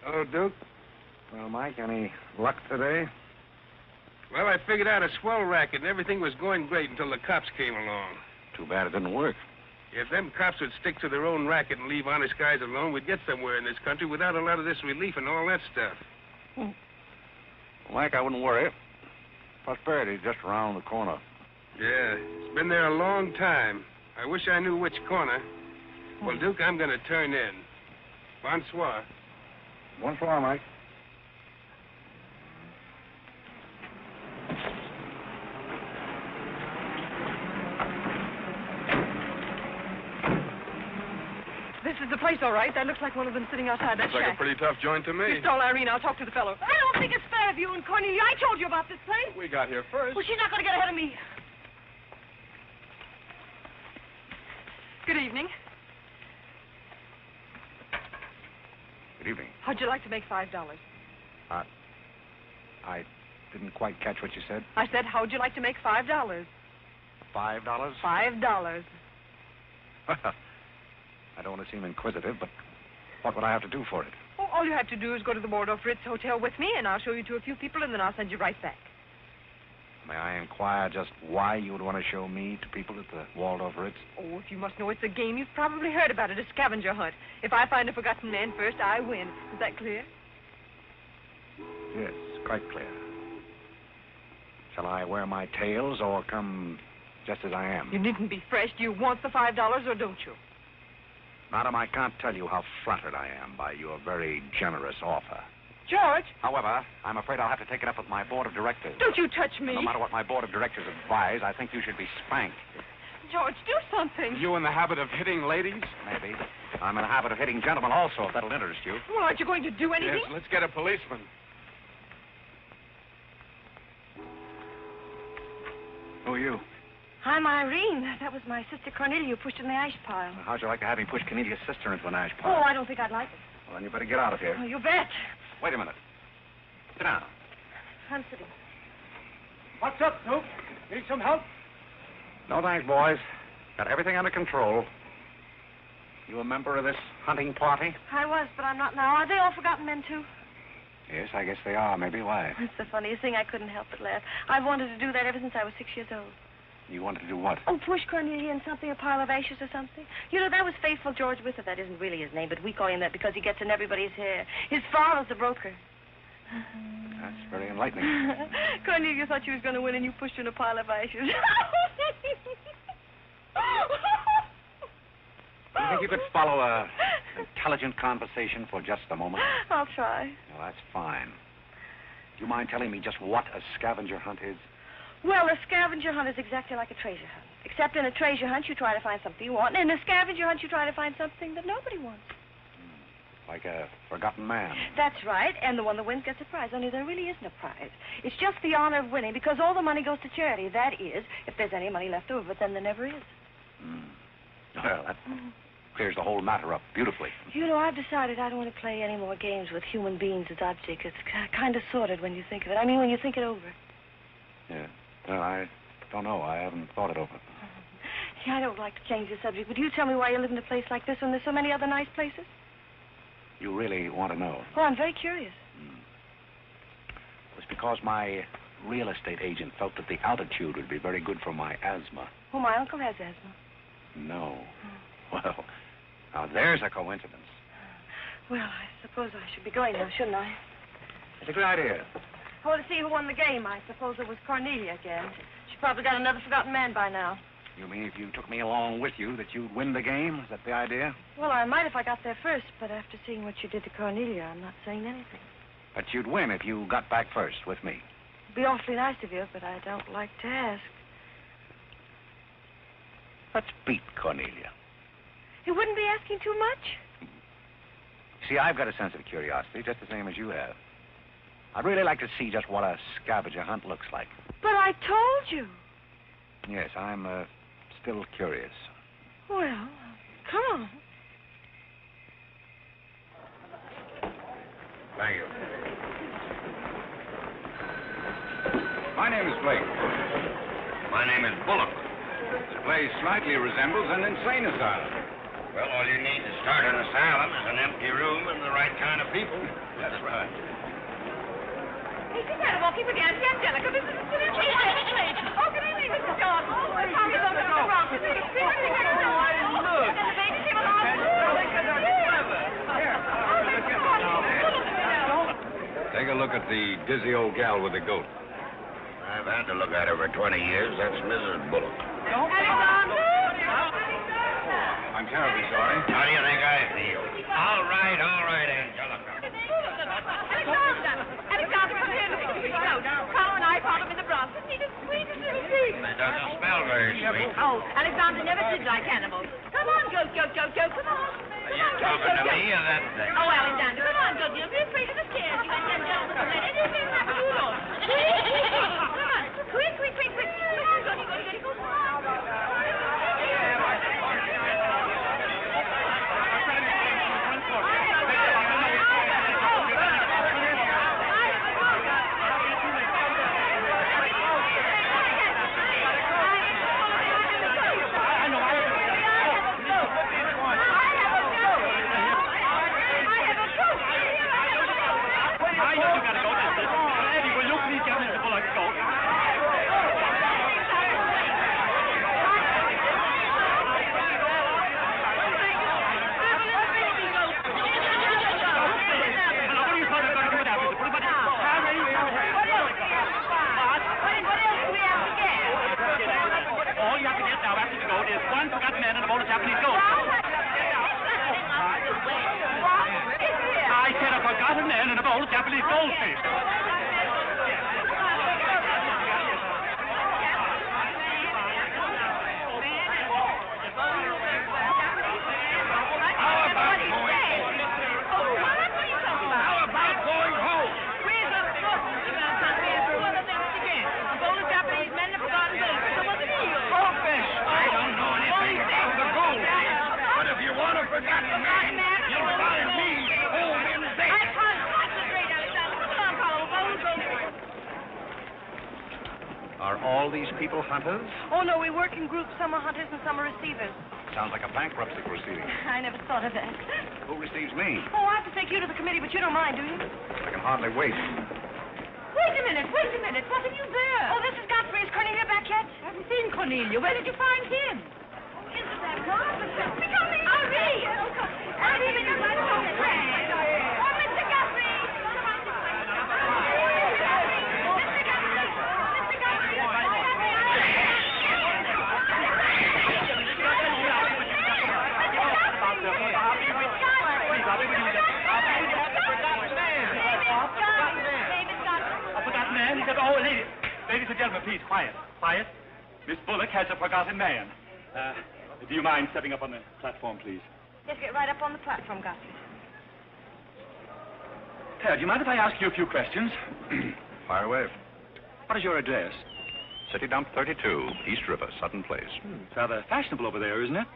Hello, Duke. Well, Mike, any luck today? Well, I figured out a swell racket, and everything was going great until the cops came along. Too bad it didn't work. If them cops would stick to their own racket and leave honest guys alone, we'd get somewhere in this country without a lot of this relief and all that stuff. Well, Mike, I wouldn't worry. Prosperity's just around the corner. Yeah, it's been there a long time. I wish I knew which corner. Well, Duke, I'm going to turn in. Bonsoir. Bonsoir, Mike. This is the place, all right. That looks like one of them sitting outside that Looks like shack. a pretty tough joint to me. You stole Irene. I'll talk to the fellow. I don't think it's fair of you and Cornelia. I told you about this place. We got here first. Well, she's not going to get ahead of me. Good evening. Good evening. How'd you like to make $5? I didn't quite catch what you said. I said, how'd you like to make $5? $5? $5. I don't want to seem inquisitive, but what would I have to do for it? Oh, all you have to do is go to the Waldorf Ritz Hotel with me, and I'll show you to a few people, and then I'll send you right back. May I inquire just why you would want to show me to people at the Waldorf Ritz? Oh, if you must know it's a game, you've probably heard about it, a scavenger hunt. If I find a forgotten man first, I win. Is that clear? Yes, quite clear. Shall I wear my tails or come just as I am? You needn't be fresh. Do you want the $5 or don't you? Madam, I can't tell you how flattered I am by your very generous offer. George! However, I'm afraid I'll have to take it up with my board of directors. Don't you touch me. No matter what my board of directors advise, I think you should be spanked. George, do something. You in the habit of hitting ladies? Maybe. I'm in the habit of hitting gentlemen also, if that'll interest you. Well, aren't you going to do anything? Yes, let's get a policeman. Who are you? I'm Irene. That was my sister Cornelia who pushed in the ash pile. How'd you like to have me push Cornelia's sister into an ash Oh, pile? I don't think I'd like it. Well, then you better get out of here. Oh, you bet. Wait a minute. Sit down. I'm sitting. What's up, Duke? Need some help? No thanks, boys. Got everything under control. You a member of this hunting party? I was, but I'm not now. Are they all forgotten men, too? Yes, I guess they are. Maybe. Why? It's the funniest thing. I couldn't help but laugh. I've wanted to do that ever since I was 6 years old. You wanted to do what? Oh, push Cornelia in something, a pile of ashes or something. You know, that was Faithful George Wither. That isn't really his name, but we call him that because he gets in everybody's hair. His father's a broker. That's very enlightening. Cornelia thought she was going to win, and you pushed her in a pile of ashes. Do you think you could follow a intelligent conversation for just a moment? I'll try. Well, that's fine. Do you mind telling me just what a scavenger hunt is? Well, a scavenger hunt is exactly like a treasure hunt. Except in a treasure hunt, you try to find something you want, and in a scavenger hunt, you try to find something that nobody wants. Like a forgotten man. That's right, and the one that wins gets a prize, only there really isn't a prize. It's just the honor of winning, because all the money goes to charity. That is, if there's any money left over, but then there never is. Well, that clears the whole matter up beautifully. You know, I've decided I don't want to play any more games with human beings as objects. It's kind of sordid when you think of it. I mean, when you think it over. Yeah. Well, I don't know. I haven't thought it over. Yeah, I don't like to change the subject, but you tell me why you live in a place like this when there's so many other nice places? You really want to know? Well, I'm very curious. It's because my real estate agent felt that the altitude would be very good for my asthma. Oh, my uncle has asthma. No. Well, now there's a coincidence. Well, I suppose I should be going now, shouldn't I? It's a good idea. I want to see who won the game. I suppose it was Cornelia again. She probably got another forgotten man by now. You mean if you took me along with you that you'd win the game? Is that the idea? Well, I might if I got there first, but after seeing what you did to Cornelia, I'm not saying anything. But you'd win if you got back first with me. It'd be awfully nice of you, but I don't like to ask. Let's beat Cornelia. You wouldn't be asking too much? See, I've got a sense of curiosity, just the same as you have. I'd really like to see just what a scavenger hunt looks like. But I told you. Yes, I'm still curious. Well, come on. Thank you. My name is Blake. My name is Bullock. This place slightly resembles an insane asylum. Well, all you need to start an asylum is an empty room and the right kind of people. That's right. Hey, sit down and walk in with Auntie Angelica. This is the place. Oh, good evening, Mrs. Jordan. The party's over to the rock. This is the big look. And the baby came along. Take a look at the dizzy old gal with the goat. I've had to look at her for 20 years. That's Mrs. Bullock. I'm terribly sorry. How do you think I feel? All right, Angelica. Alexander, come here. Look at the goat. Carlo and I found him in the Bronx. Isn't he the sweetest little thing? It doesn't smell very sweet. Oh, Alexander never did like animals. Come on, goat. Come on. Are you talking to me or that thing? Oh, Alexander, come on, goat. You'll be afraid of the stairs. You and them gentlemen will let anything happen to you, Lord. Come on. Quick. Come on, goaty. Come on. Are all these people hunters? Oh, no, we work in groups. Some are hunters and some are receivers. Sounds like a bankruptcy proceeding. I never thought of that. Who receives me? Oh, I have to take you to the committee, but you don't mind, do you? I can hardly wait. Wait a minute. What are you there? Oh, this is Godfrey. Is Cornelia back yet? I haven't seen Cornelia. Where did you find him? Isn't that marvelous? Hurry! Mr. Godfrey! Ladies and gentlemen, please, quiet. Miss Bullock has a forgotten man. Do you mind stepping up on the platform, please? Yes, get right up on the platform, Godfrey. Ted, do you mind if I ask you a few questions? Fire away. What is your address? City Dump 32, East River, Sutton Place. It's rather fashionable over there, isn't it?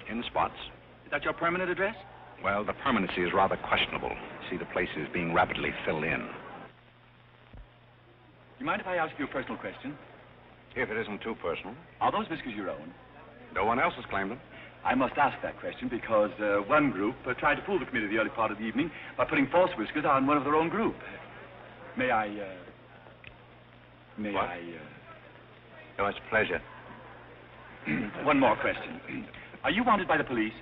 In spots. Is that your permanent address? Well, the permanency is rather questionable. See, the place is being rapidly filled in. Do you mind if I ask you a personal question? If it isn't too personal. Are those whiskers your own? No one else has claimed them. I must ask that question because one group tried to fool the committee the early part of the evening by putting false whiskers on one of their own group. May I... What? Oh, it's a pleasure. One more question. Are you wanted by the police?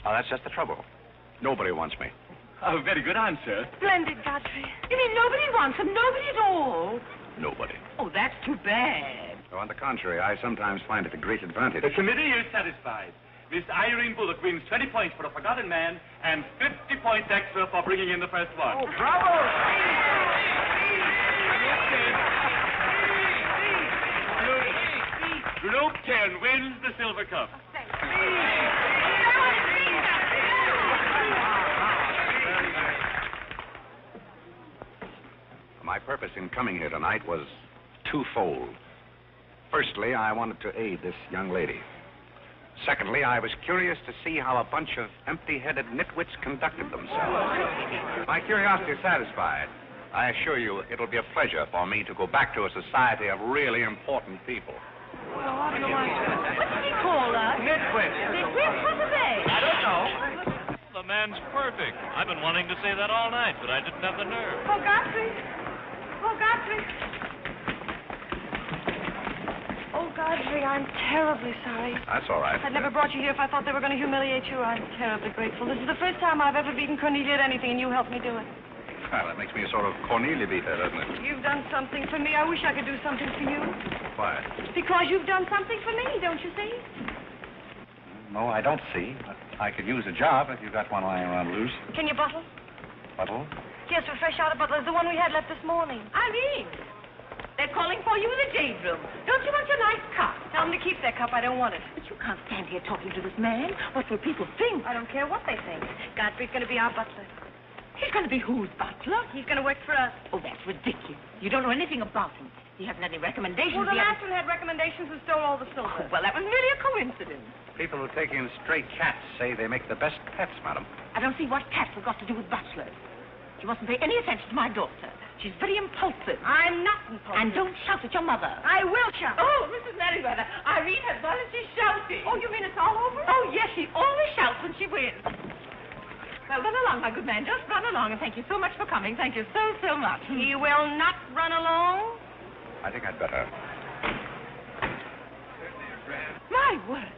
Oh, that's just the trouble. Nobody wants me. Oh, very good answer. Splendid, Godfrey. You mean nobody wants him? Nobody at all? Nobody. Oh, that's too bad. Oh, on the contrary, I sometimes find it a great advantage. The committee is satisfied. Miss Irene Bullock wins 20 points for a forgotten man and 50 points extra for bringing in the first one. Oh, bravo! Group 10 wins the silver cup. My purpose in coming here tonight was twofold. Firstly, I wanted to aid this young lady. Secondly, I was curious to see how a bunch of empty-headed nitwits conducted themselves. My curiosity is satisfied. I assure you it'll be a pleasure for me to go back to a society of really important people. What did he call us? Nitwit. Nitwit? What are they? I don't know. man's perfect. I've been wanting to say that all night, but I didn't have the nerve. Oh, Godfrey. Oh, Godfrey. Oh, Godfrey, I'm terribly sorry. That's all right. I'd never brought you here if I thought they were going to humiliate you. I'm terribly grateful. This is the first time I've ever beaten Cornelia at anything, and you helped me do it. Well, that makes me a sort of Cornelia beater, doesn't it? You've done something for me. I wish I could do something for you. Why? Because you've done something for me, don't you see? No, I don't see. But I could use a job if you got one lying around loose. Can you bottle? Bottle? Yes, a fresh out of bottle. It's the one we had left this morning. Irene, they're calling for you in the jade room. Don't you want your nice cup? Tell them to keep their cup. I don't want it. But you can't stand here talking to this man. What will people think? I don't care what they think. Godfrey's going to be our butler. He's going to be whose butler? He's going to work for us. Oh, that's ridiculous. You don't know anything about him. He hasn't any recommendations. Well, the He last hasn't- one had recommendations and stole all the silver. Oh, well, that was really a coincidence. People who take in stray cats say they make the best pets, madam. I don't see what cats have got to do with butlers. You mustn't pay any attention to my daughter. She's very impulsive. I'm not impulsive. And don't shout at your mother. I will shout. Oh, Mrs. Merriweather, Irene has volunteered shouting. Oh, you mean it's all over? Oh, yes, she always shouts when she wins. Well, run along, my good man. Just run along, and thank you so much for coming. Thank you so, so much. He will not run along. I think I'd better. My word.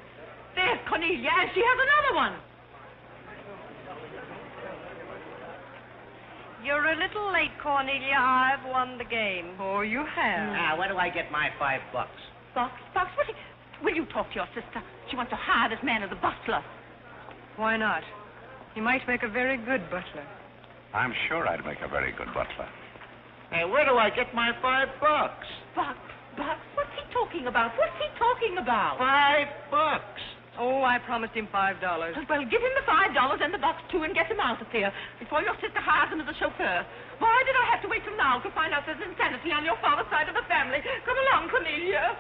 There's Cornelia, and she has another one. You're a little late, Cornelia. I've won the game. Oh, you have. Now, where do I get my $5? Box, will you talk to your sister? She wants to hire this man as a butler. Why not? You might make a very good butler. I'm sure I'd make a very good butler. Hey, where do I get my $5? Box, what's he talking about? What's he talking about? $5. Oh, I promised him $5. Well, give him the $5 and the box, too, and get him out of here before your sister hires him as a chauffeur. Why did I have to wait till now to find out there's insanity on your father's side of the family? Come along, Cornelia.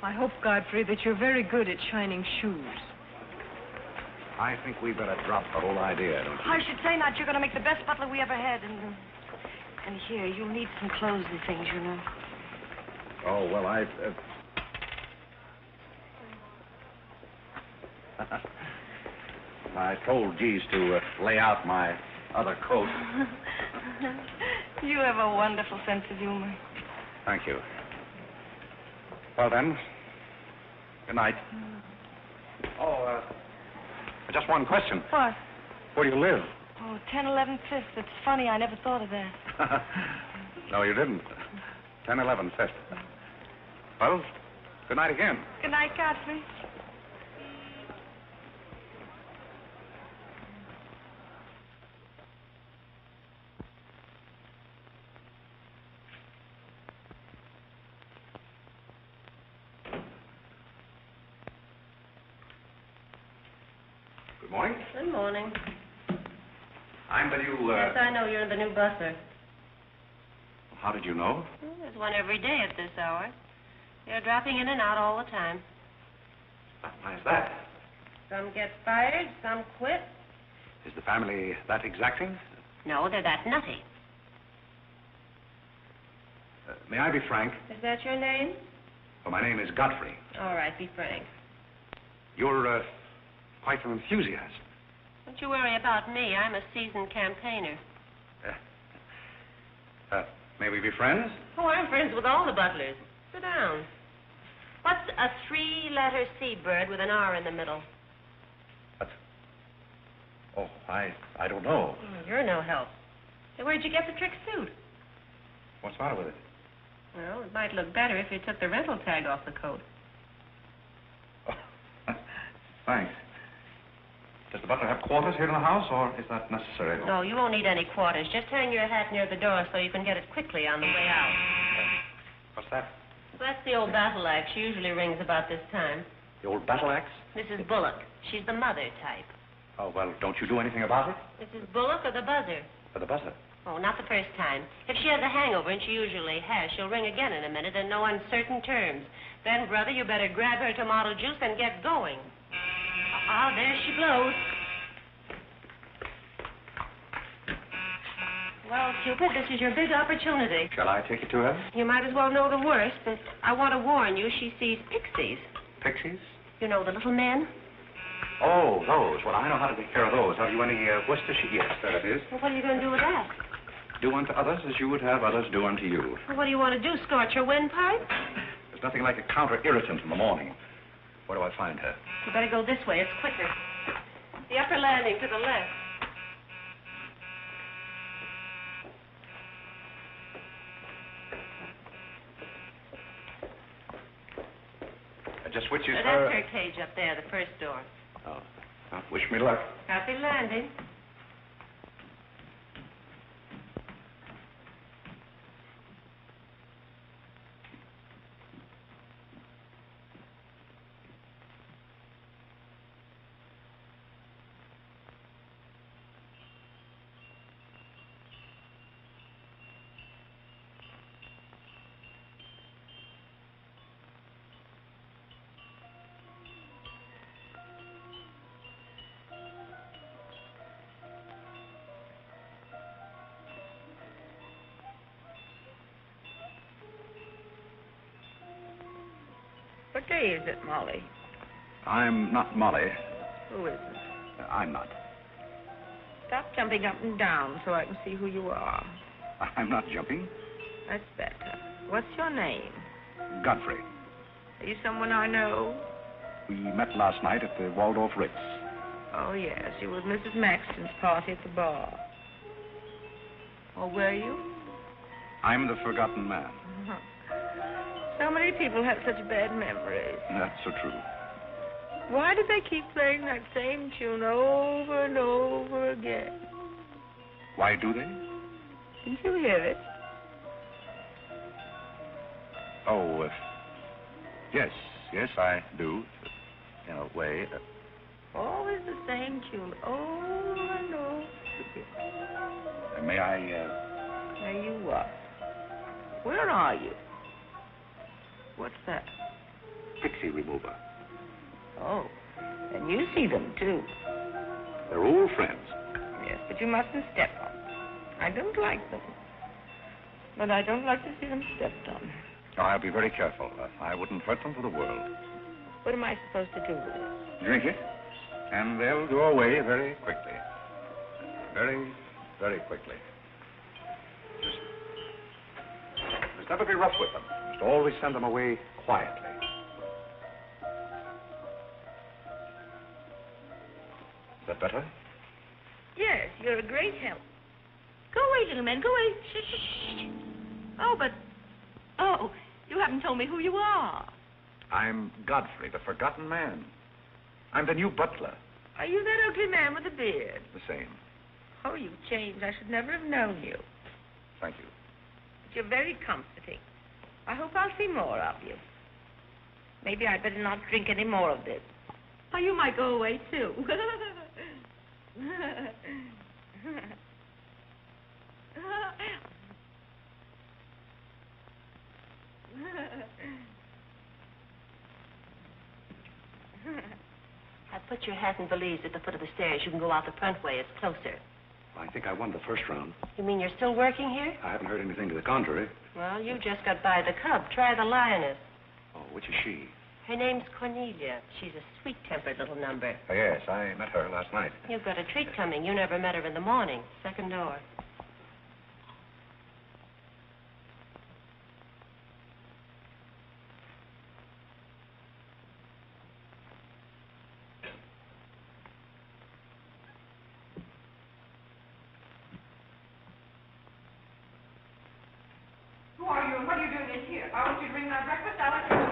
I hope, Godfrey, that you're very good at shining shoes. I think we better drop the whole idea, don't you? I should say not. You're going to make the best butler we ever had. And here, you'll need some clothes and things, you know. Oh, well, I told Geese to lay out my other coat. You have a wonderful sense of humor. Thank you. Well, then, good night. Oh, just one question. What? Where do you live? Oh, 1011 Fifth. It's funny. I never thought of that. No, you didn't. 1011 Fifth. Well, good night again. Good night, Godfrey. Good morning. Good morning. I'm the new, Yes, I know you're the new butler. How did you know? Well, there's one every day at this hour. They're dropping in and out all the time. Why is that? Some get fired, some quit. Is the family that exacting? No, they're that nutty. May I be frank? Is that your name? Well, my name is Godfrey. All right, be frank. You're, quite an enthusiast. Don't you worry about me. I'm a seasoned campaigner. May we be friends? Oh, I'm friends with all the butlers. Sit down. What's a three-letter seabird with an R in the middle? Oh, I don't know. You're no help. Hey, where'd you get the trick suit? What's the matter with it? Well, it might look better if you took the rental tag off the coat. Oh, thanks. Does the butler have quarters here in the house, or is that necessary? No, you won't need any quarters. Just hang your hat near the door so you can get it quickly on the way out. What's that? Well, that's the old battle axe. She usually rings about this time. The old battle axe? Mrs. Bullock. She's the mother type. Oh, well, don't you do anything about it? Mrs. Bullock or the buzzer? For the buzzer. Oh, not the first time. If she has a hangover, and she usually has, she'll ring again in a minute in no uncertain terms. Then, brother, you better grab her tomato juice and get going. There she blows. Well, Cupid, this is your big opportunity. Shall I take it to her? You might as well know the worst, but I want to warn you, she sees pixies. Pixies? You know, the little men? Oh, those. Well, I know how to take care of those. Have you any Worcestershire? Yes, there it is. Well, what are you going to do with that? Do unto others as you would have others do unto you. Well, what do you want to do, scorch your windpipe? There's nothing like a counter-irritant in the morning. Where do I find her? You better go this way. It's quicker. The upper landing to the left. Just which is That's her... her cage up there, the first door. Oh. Well, wish me luck. Happy landing. What day is it, Molly? I'm not Molly. Who is it? I'm not. Stop jumping up and down so I can see who you are. I'm not jumping. That's better. What's your name? Godfrey. Are you someone I know? We met last night at the Waldorf Ritz. Oh, yes. You were at Mrs. Maxton's party at the bar. Or were you? I'm the forgotten man. So many people have such bad memories. That's so true. Why did they keep playing that same tune over and over again? Why do they? Didn't you hear it? Oh, yes, I do. In a way. Always the same tune, over and over again. May I, May you what? Where are you? What's that? Pixie remover. Oh, and you see them, too. They're old friends. Yes, but you mustn't step on them. I don't like them. But I don't like to see them stepped on. Oh, I'll be very careful. I wouldn't hurt them for the world. What am I supposed to do with it? Drink it, and they'll go away very quickly. Very, very quickly. Just never be rough with them. Just always send them away quietly. Is that better? Yes, you're a great help. Go away, little man, go away. Shh, shh, shh. Oh, but... Oh, you haven't told me who you are. I'm Godfrey, the forgotten man. I'm the new butler. Are you that ugly man with the beard? The same. Oh, you've changed. I should never have known you. Thank you. But you're very comforting. I hope I'll see more of you. Maybe I'd better not drink any more of this. Oh, you might go away, too. I put your hat and valise at the foot of the stairs. You can go out the front way. It's closer. I think I won the first round. You mean you're still working here? I haven't heard anything to the contrary. Well, you just got by the cub. Try the lioness. Oh, which is she? Her name's Cornelia. She's a sweet-tempered little number. Oh, yes, I met her last night. You've got a treat coming. You never met her in the morning. Second door. Who are you and what are you doing in here? If I want you to bring my breakfast, I'll let you go.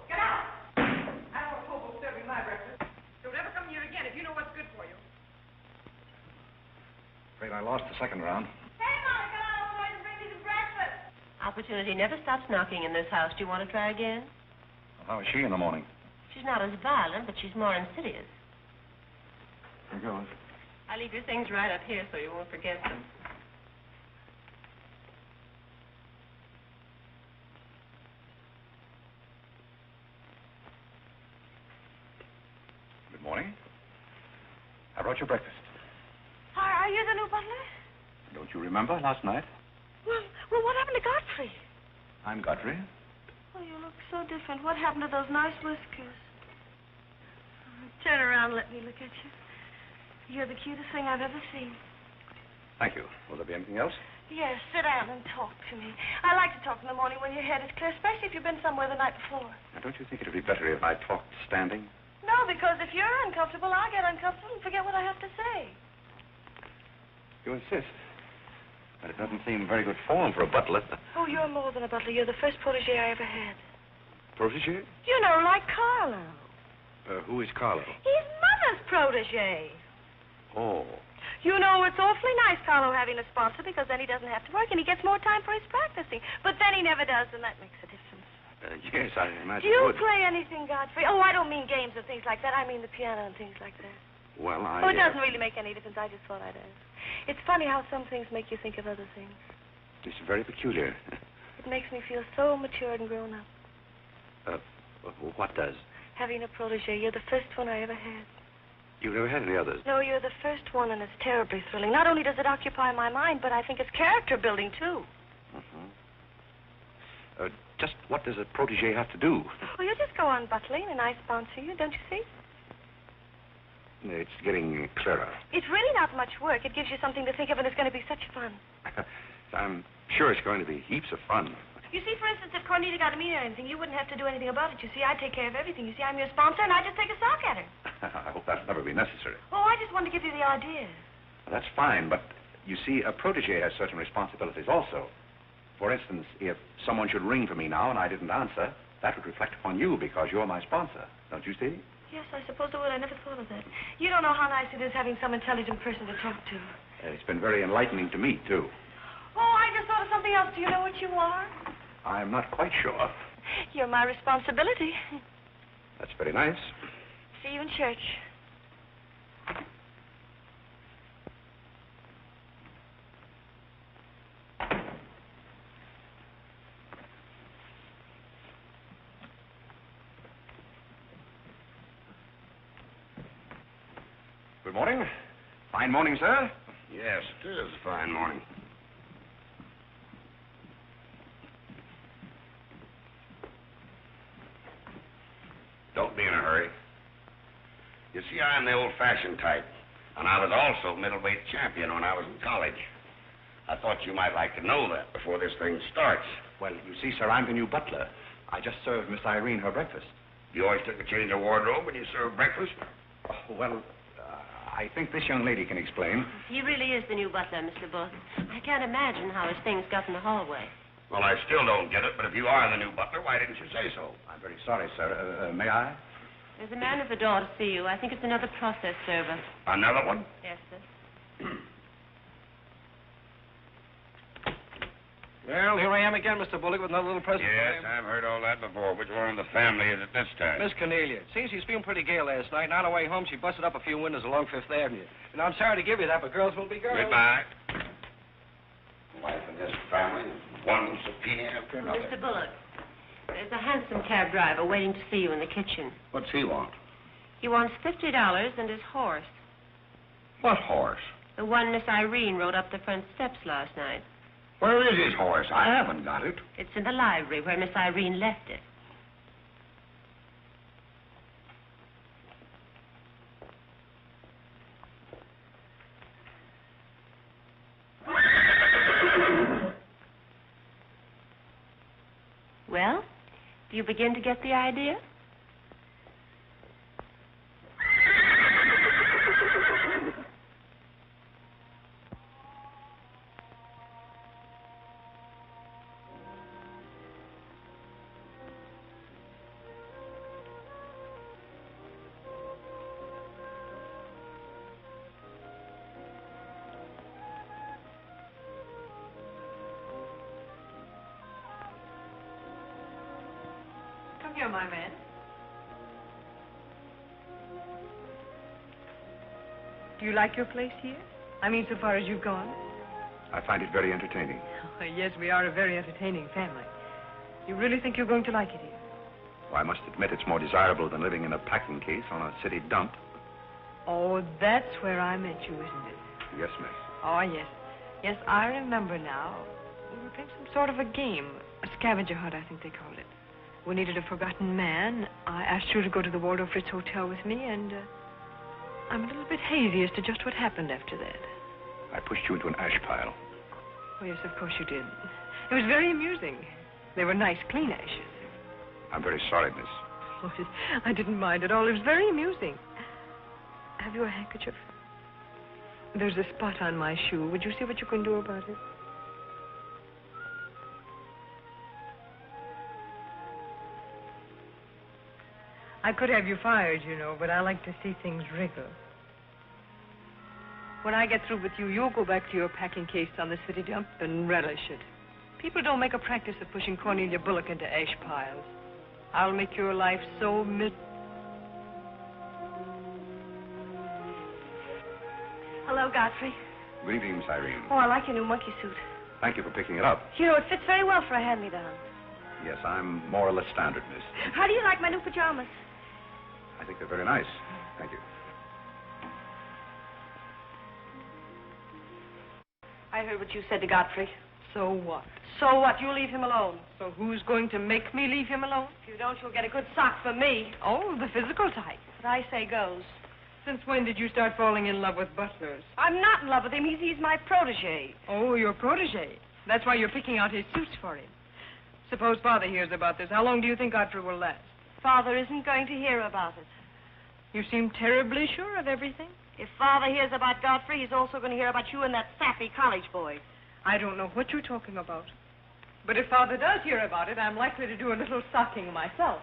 Get out! I don't want Popo serving my breakfast. Don't ever come here again if you know what's good for you. Afraid I lost the second round. Hey, Molly, come on over and bring me some breakfast. Opportunity never stops knocking in this house. Do you want to try again? Well, how is she in the morning? She's not as violent, but she's more insidious. Here goes. I leave your things right up here so you won't forget them. Good morning. I brought your breakfast. Are you the new butler? Don't you remember last night? Well, what happened to Godfrey? I'm Godfrey. Oh, you look so different. What happened to those nice whiskers? Turn around and let me look at you. You're the cutest thing I've ever seen. Thank you. Will there be anything else? Yes, sit down and talk to me. I like to talk in the morning when your head is clear, especially if you've been somewhere the night before. Now, don't you think it would be better if I talked standing? No, because if you're uncomfortable, I'll get uncomfortable and forget what I have to say. You insist. But it doesn't seem very good form for a butler. Oh, you're more than a butler. You're the first protege I ever had. Protege? You know, like Carlo. Who is Carlo? He's Mother's protege. Oh. You know, it's awfully nice, Carlo, having a sponsor, because then he doesn't have to work and he gets more time for his practicing. But then he never does, and that makes a difference. Yes, I imagine Do you it would. play anything, Godfrey? Oh, I don't mean games and things like that. I mean the piano and things like that. Well, Oh, it doesn't really make any difference. I just thought I'd ask. It's funny how some things make you think of other things. It's very peculiar. It makes me feel so mature and grown up. What does? Having a protege. You're the first one I ever had. You've never had any others? No, you're the first one, and it's terribly thrilling. Not only does it occupy my mind, but I think it's character building, too. Just what does a protege have to do? Well, you just go on butling, and I sponsor you, don't you see? It's getting clearer. It's really not much work. It gives you something to think of, and it's going to be such fun. I'm sure it's going to be heaps of fun. You see, for instance, if Cornita got a meeting or anything, you wouldn't have to do anything about it. You see, I take care of everything. You see, I'm your sponsor, and I just take a sock at her. I hope that'll never be necessary. Oh, I just wanted to give you the idea. That's fine, but you see, a protege has certain responsibilities also. For instance, if someone should ring for me now and I didn't answer, that would reflect upon you because you're my sponsor. Don't you see? Yes, I suppose it would. I never thought of that. You don't know how nice it is having some intelligent person to talk to. It's been very enlightening to me, too. Oh, I just thought of something else. Do you know what you are? I'm not quite sure. You're my responsibility. That's very nice. See you in church. Good morning. Fine morning, sir. Yes, it is a fine morning. Don't be in a hurry. You see, I'm the old-fashioned type, and I was also middleweight champion when I was in college. I thought you might like to know that before this thing starts. Well, you see, sir, I'm the new butler. I just served Miss Irene her breakfast. You always took a change of wardrobe when you served breakfast? Oh, well, I think this young lady can explain. He really is the new butler, Mr. Booth. I can't imagine how his things got in the hallway. Well, I still don't get it, but if you are the new butler, why didn't you say so? I'm very sorry, sir. May I? There's a man at the door to see you. I think it's another process server. Another one? Yes, sir. Well, here I am again, Mr. Bullock, with another little present Yes, for you. I've heard all that before. Which one of the family is it this time? Miss Cornelia. Seems she's feeling pretty gay last night, and on her way home, she busted up a few windows along Fifth Avenue. And I'm sorry to give you that, but girls will be girls. Goodbye. Wife in this family, one subpoena after another. Mr. Bullock, there's a hansom cab driver waiting to see you in the kitchen. What's he want? He wants $50 and his horse. What horse? The one Miss Irene rode up the front steps last night. Where is his horse? I haven't got it. It's in the library where Miss Irene left it. Well, do you begin to get the idea? Come here, my man. Do you like your place here? I mean, so far as you've gone? I find it very entertaining. Oh, yes, we are a very entertaining family. You really think you're going to like it here? Well, I must admit it's more desirable than living in a packing case on a city dump. Oh, that's where I met you, isn't it? Yes, miss. Oh, yes. Yes, I remember now. We were playing some sort of a game. A scavenger hunt, I think they called it. we needed a forgotten man. I asked you to go to the Waldorf Ritz Hotel with me, and I'm a little bit hazy as to just what happened after that. I pushed you into an ash pile. Oh, yes, of course you did. It was very amusing. They were nice, clean ashes. I'm very sorry, miss. Oh, I didn't mind at all. It was very amusing. Have you a handkerchief? There's a spot on my shoe. Would you see what you can do about it? I could have you fired, you know, but I like to see things wriggle. When I get through with you, you'll go back to your packing case on the city dump and relish it. People don't make a practice of pushing Cornelia Bullock into ash piles. I'll make your life so Hello, Godfrey. Good evening, Miss Irene. Oh, I like your new monkey suit. Thank you for picking it up. You know, it fits very well for a hand-me-down. Yes, I'm more or less standard, miss. How do you like my new pajamas? I think they're very nice. Thank you. I heard what you said to Godfrey. So what? So what? You leave him alone. So who's going to make me leave him alone? If you don't, you'll get a good sock from me. Oh, the physical type. What I say goes. Since when did you start falling in love with butlers? I'm not in love with him. He's my protege. Oh, your protege. That's why you're picking out his suits for him. Suppose Father hears about this. How long do you think Godfrey will last? Father isn't going to hear about it. You seem terribly sure of everything. If Father hears about Godfrey, he's also going to hear about you and that sappy college boy. I don't know what you're talking about. But if Father does hear about it, I'm likely to do a little socking myself.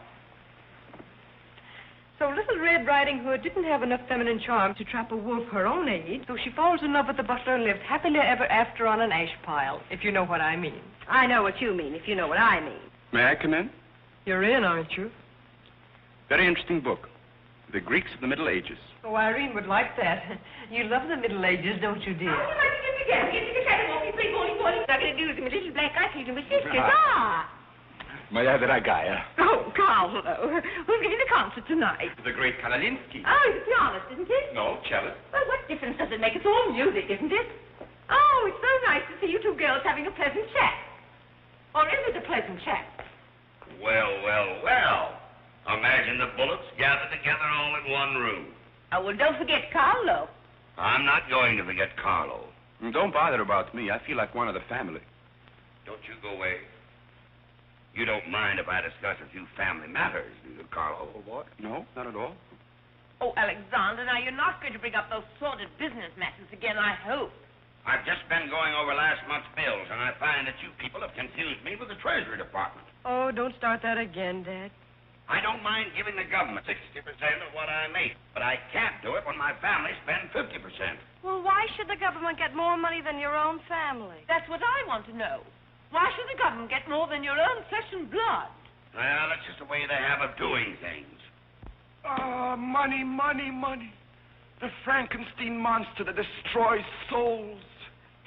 So Little Red Riding Hood didn't have enough feminine charm to trap a wolf her own age, so she falls in love with the butler and lives happily ever after on an ash pile, if you know what I mean. I know what you mean, if you know what I mean. May I come in? You're in, aren't you? Very interesting book. The Greeks of the Middle Ages. Oh, Irene would like that. You love the Middle Ages, don't you, dear? Oh, you like to get together. Get the cat walking, play bowling. I'm going to do my little black eye feeding with sisters. Ah! May I have the ragaya? Oh, Carlo. Who's giving the concert tonight? The great Kalalinsky. Oh, he's a pianist, isn't he? No, cellist. Well, what difference does it make? It's all music, isn't it? Oh, it's so nice to see you two girls having a pleasant chat. Or is it a pleasant chat? Well, well, well. Imagine the Bullocks gathered together all in one room. Oh, well, don't forget Carlo. I'm not going to forget Carlo. Don't bother about me. I feel like one of the family. Don't you go away. You don't mind if I discuss a few family matters, do you, Carlo? Oh, what? No, not at all. Oh, Alexander, now you're not going to bring up those sordid business matters again, I hope. I've just been going over last month's bills, and I find that you people have confused me with the Treasury Department. Oh, don't start that again, Dad. I don't mind giving the government 60% of what I make, but I can't do it when my family spends 50%. Well, why should the government get more money than your own family? That's what I want to know. Why should the government get more than your own flesh and blood? Well, that's just the way they have of doing things. Ah, money, money, money. The Frankenstein monster that destroys souls.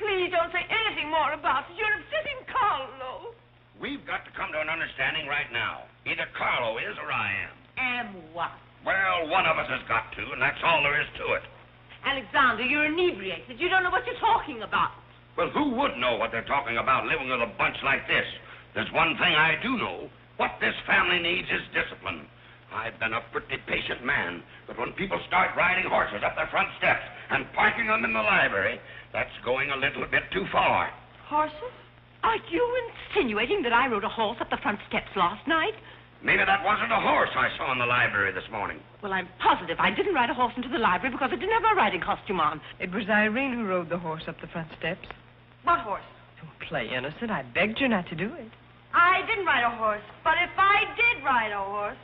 Please don't say anything more about it. You're upsetting Carlo. We've got to come to an understanding right now. Either Carlo is or I am. And what? Well, one of us has got to, and that's all there is to it. Alexander, you're inebriated. You don't know what you're talking about. Well, who would know what they're talking about living with a bunch like this? There's one thing I do know. What this family needs is discipline. I've been a pretty patient man, but when people start riding horses up their front steps and parking them in the library, that's going a little bit too far. Horses? Are you insinuating that I rode a horse up the front steps last night? Maybe that wasn't a horse I saw in the library this morning. Well, I'm positive I didn't ride a horse into the library because I didn't have my riding costume on. It was Irene who rode the horse up the front steps. What horse? Don't play innocent. I begged you not to do it. I didn't ride a horse, but if I did ride a horse,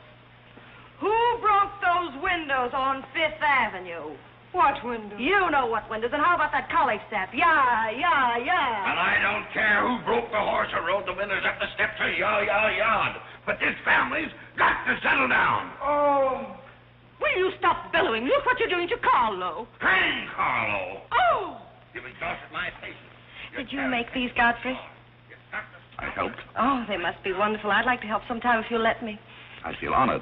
who broke those windows on Fifth Avenue? What windows? You know what windows, and how about that college step? Yeah. And I don't care who broke the horse or rode the windows up the steps or yard. But this family's got to settle down. Oh. Will you stop bellowing? Look what you're doing to Carlo. Hang Carlo. Oh! You've exhausted my patience. Did you make these, Godfrey? I helped. Oh, they must be wonderful. I'd like to help sometime if you'll let me. I feel honored.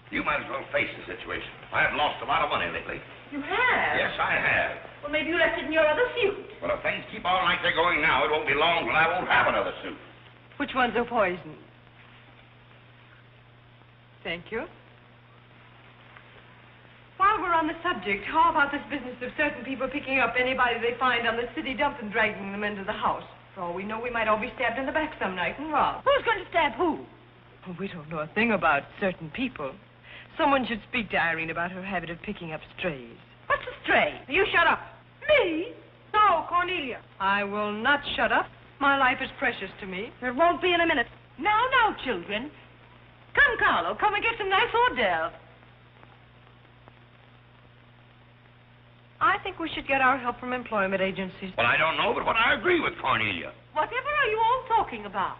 You might as well face the situation. I have lost a lot of money lately. You have? Yes, I have. Well, maybe you left it in your other suit. Well, if things keep on like they're going now, it won't be long till I won't have another suit. Which ones are poisoned? Thank you. While we're on the subject, how about this business of certain people picking up anybody they find on the city dump and dragging them into the house? For all we know, we might all be stabbed in the back some night and robbed. Who's going to stab who? Oh, we don't know a thing about certain people. Someone should speak to Irene about her habit of picking up strays. What's a stray? You shut up. Me? No, Cornelia. I will not shut up. My life is precious to me. It won't be in a minute. Now, children. Come, Carlo, come and get some nice hors d'oeuvres. I think we should get our help from employment agencies. Well, I don't know, but what I agree with Cornelia. Whatever are you all talking about?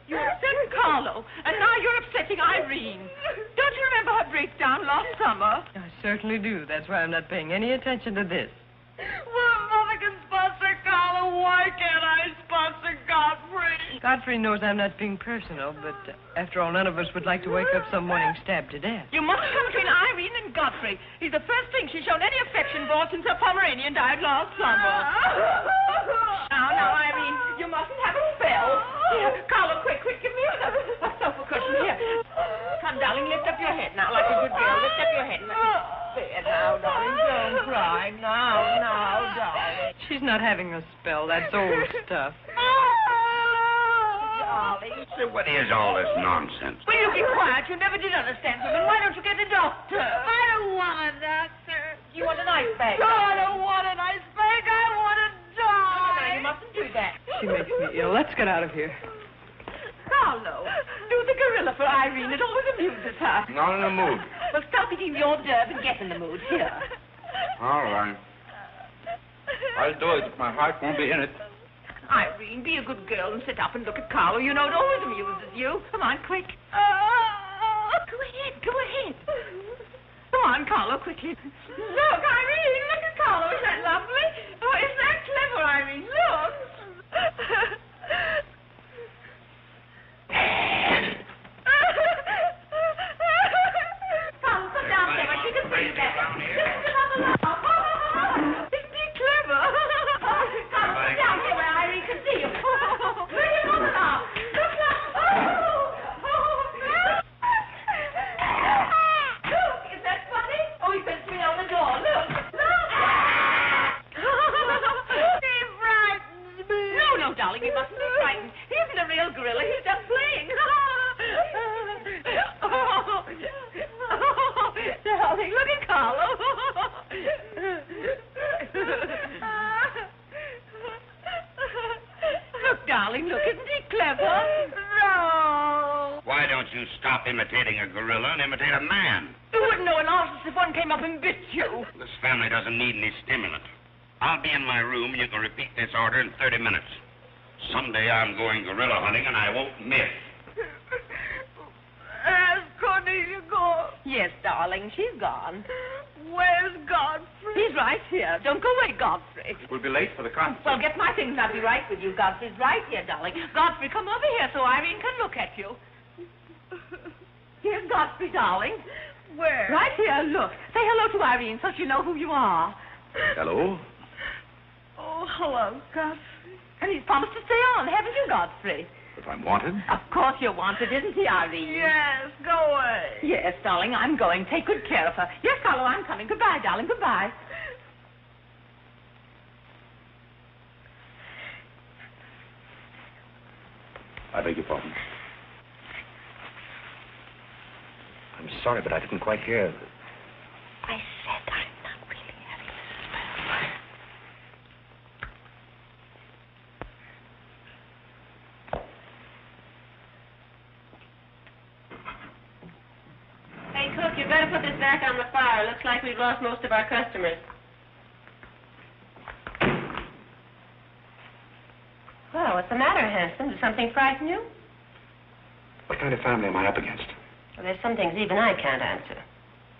You upset Carlo, and now you're upsetting Irene. Don't you remember her breakdown last summer? I certainly do. That's why I'm not paying any attention to this. Well, Mother can sponsor Carlo. Why can't I sponsor Godfrey? Godfrey knows I'm not being personal, but after all, none of us would like to wake up some morning stabbed to death. You mustn't come between Irene and Godfrey. He's the first thing she's shown any affection for since her Pomeranian died last summer. Now, Irene, you mustn't have a spell. Here, Carlo, quick, give me a sofa cushion here. Come, darling, lift up your head now like a good girl. Lift up your head. There now, darling, don't cry. Now, darling. She's not having a spell. That's old stuff. Darling. So what is all this nonsense? Will you be quiet? You never did understand women. Why don't you get a doctor? I don't want a doctor. You want an ice bag? No, I don't want an ice bag. I want to die. No, you mustn't do that. She makes me ill. Let's get out of here. Carlo, do the gorilla for Irene. It always amuses her. Not in the mood. Well, stop eating the hors d'oeuvre and get in the mood. Here. All right. I'll do it. My heart won't be in it. Irene, be a good girl and sit up and look at Carlo. You know it always amuses you. Come on, quick. Go ahead. Go on, Carlo, quickly. Look, Irene, look at Carlo. Isn't that lovely? Oh, isn't that clever, Irene? Look. Carlo, sit down there. She can see that. Isn't he clever? Carlo, sit down here where Irene can see you. Look now. Look, is that funny? Oh, he sent me on the door. Look. He frightens me. No, darling, you mustn't be frightened. He isn't a real gorilla. He's just playing. Darling, look at Carlo. Look, darling, look. Isn't he clever? No. Why don't you stop imitating a gorilla and imitate a man? You wouldn't know an artist if one came up and bit you. This family doesn't need any stimulant. I'll be in my room and you can repeat this order in 30 minutes. Someday I'm going gorilla hunting and I won't miss. Has Cornelia gone? Yes, darling, she's gone. Where's Godfrey? He's right here. Don't go away, Godfrey. We'll be late for the concert. Well, get my things and I'll be right with you. Godfrey's right here, darling. Godfrey, come over here so Irene can look at you. Here's Godfrey, darling. Where? Right here, look. Say hello to Irene so she'll know who you are. Hello? Oh, hello, Godfrey. And he's promised to stay on, haven't you, Godfrey? If I'm wanted? Of course you're wanted, isn't he, Irene? Yes, go away. Yes, darling, I'm going. Take good care of her. Yes, Carlo, I'm coming. Goodbye, darling. Goodbye. I beg your pardon. I'm sorry, but I didn't quite hear. I said I'm not really having a spell. Hey, cook, you better put this back on the fire. Looks like we've lost most of our customers. Well, what's the matter, handsome? Did something frighten you? What kind of family am I up against? Well, there's some things even I can't answer.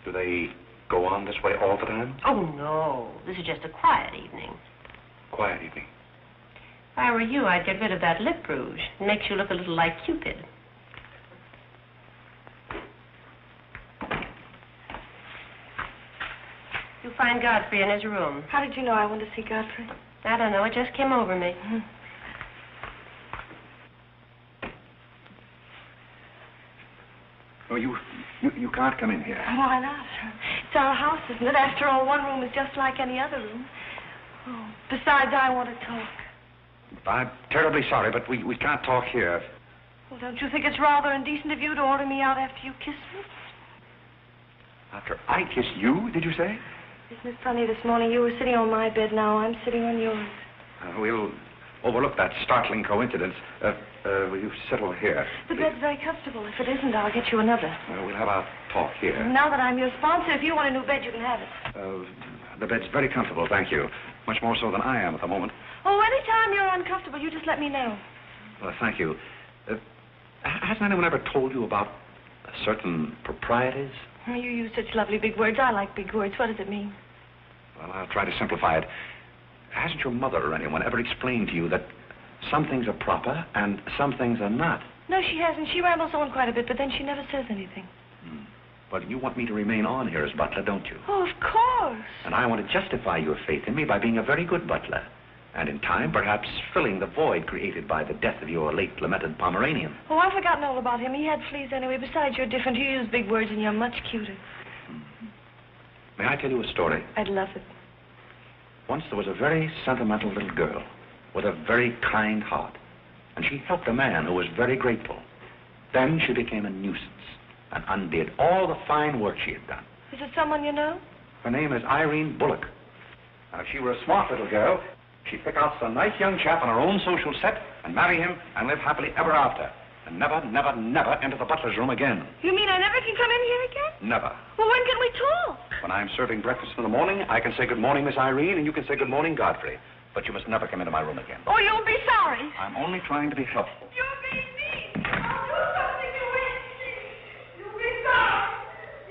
Do they go on this way all the time? Oh, no. This is just a quiet evening. Quiet evening. If I were you, I'd get rid of that lip rouge. It makes you look a little like Cupid. You find Godfrey in his room. How did you know I wanted to see Godfrey? I don't know. It just came over me. Oh, you can't come in here. Why not? It's our house, isn't it? After all, one room is just like any other room. Oh, besides, I want to talk. I'm terribly sorry, but we can't talk here. Well, don't you think it's rather indecent of you to order me out after you kiss me? After I kiss you, did you say? Isn't it funny, this morning you were sitting on my bed, now I'm sitting on yours. We'll overlook that startling coincidence. Will you settle here? The bed's very comfortable. If it isn't, I'll get you another. We'll have our talk here. Now that I'm your sponsor, if you want a new bed, you can have it. The bed's very comfortable, thank you. Much more so than I am at the moment. Oh, anytime you're uncomfortable, you just let me know. Well, thank you. Hasn't anyone ever told you about certain proprieties? You use such lovely big words. I like big words. What does it mean? Well, I'll try to simplify it. Hasn't your mother or anyone ever explained to you that some things are proper and some things are not? No, she hasn't. She rambles on quite a bit, but then she never says anything. But you want me to remain on here as butler, don't you? Oh, of course. And I want to justify your faith in me by being a very good butler. And in time, perhaps filling the void created by the death of your late lamented Pomeranian. Oh, I've forgotten all about him. He had fleas anyway. Besides, you're different. You use big words and you're much cuter. May I tell you a story? I'd love it. Once there was a very sentimental little girl with a very kind heart. And she helped a man who was very grateful. Then she became a nuisance and undid all the fine work she had done. Is it someone you know? Her name is Irene Bullock. Now, if she were a smart little girl, she'd pick out some nice young chap on her own social set and marry him and live happily ever after. And never, never, never enter the butler's room again. You mean I never can come in here again? Never. Well, when can we talk? When I'm serving breakfast in the morning, I can say good morning, Miss Irene, and you can say good morning, Godfrey. But you must never come into my room again. Oh, you'll be sorry. I'm only trying to be helpful. You're being mean. I'll do something you won't see. You'll be sorry.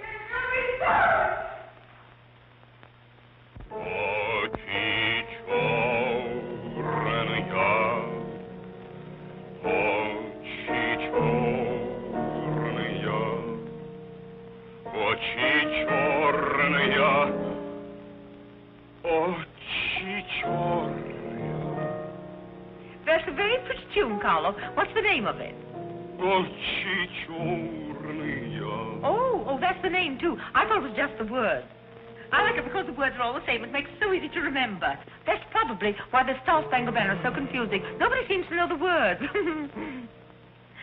You'll be sorry. That's a very pretty tune, Carlo. What's the name of it? Oh, that's the name, too. I thought it was just the word. I like it because the words are all the same. It makes it so easy to remember. That's probably why the Star Spangled Banner is so confusing. Nobody seems to know the words.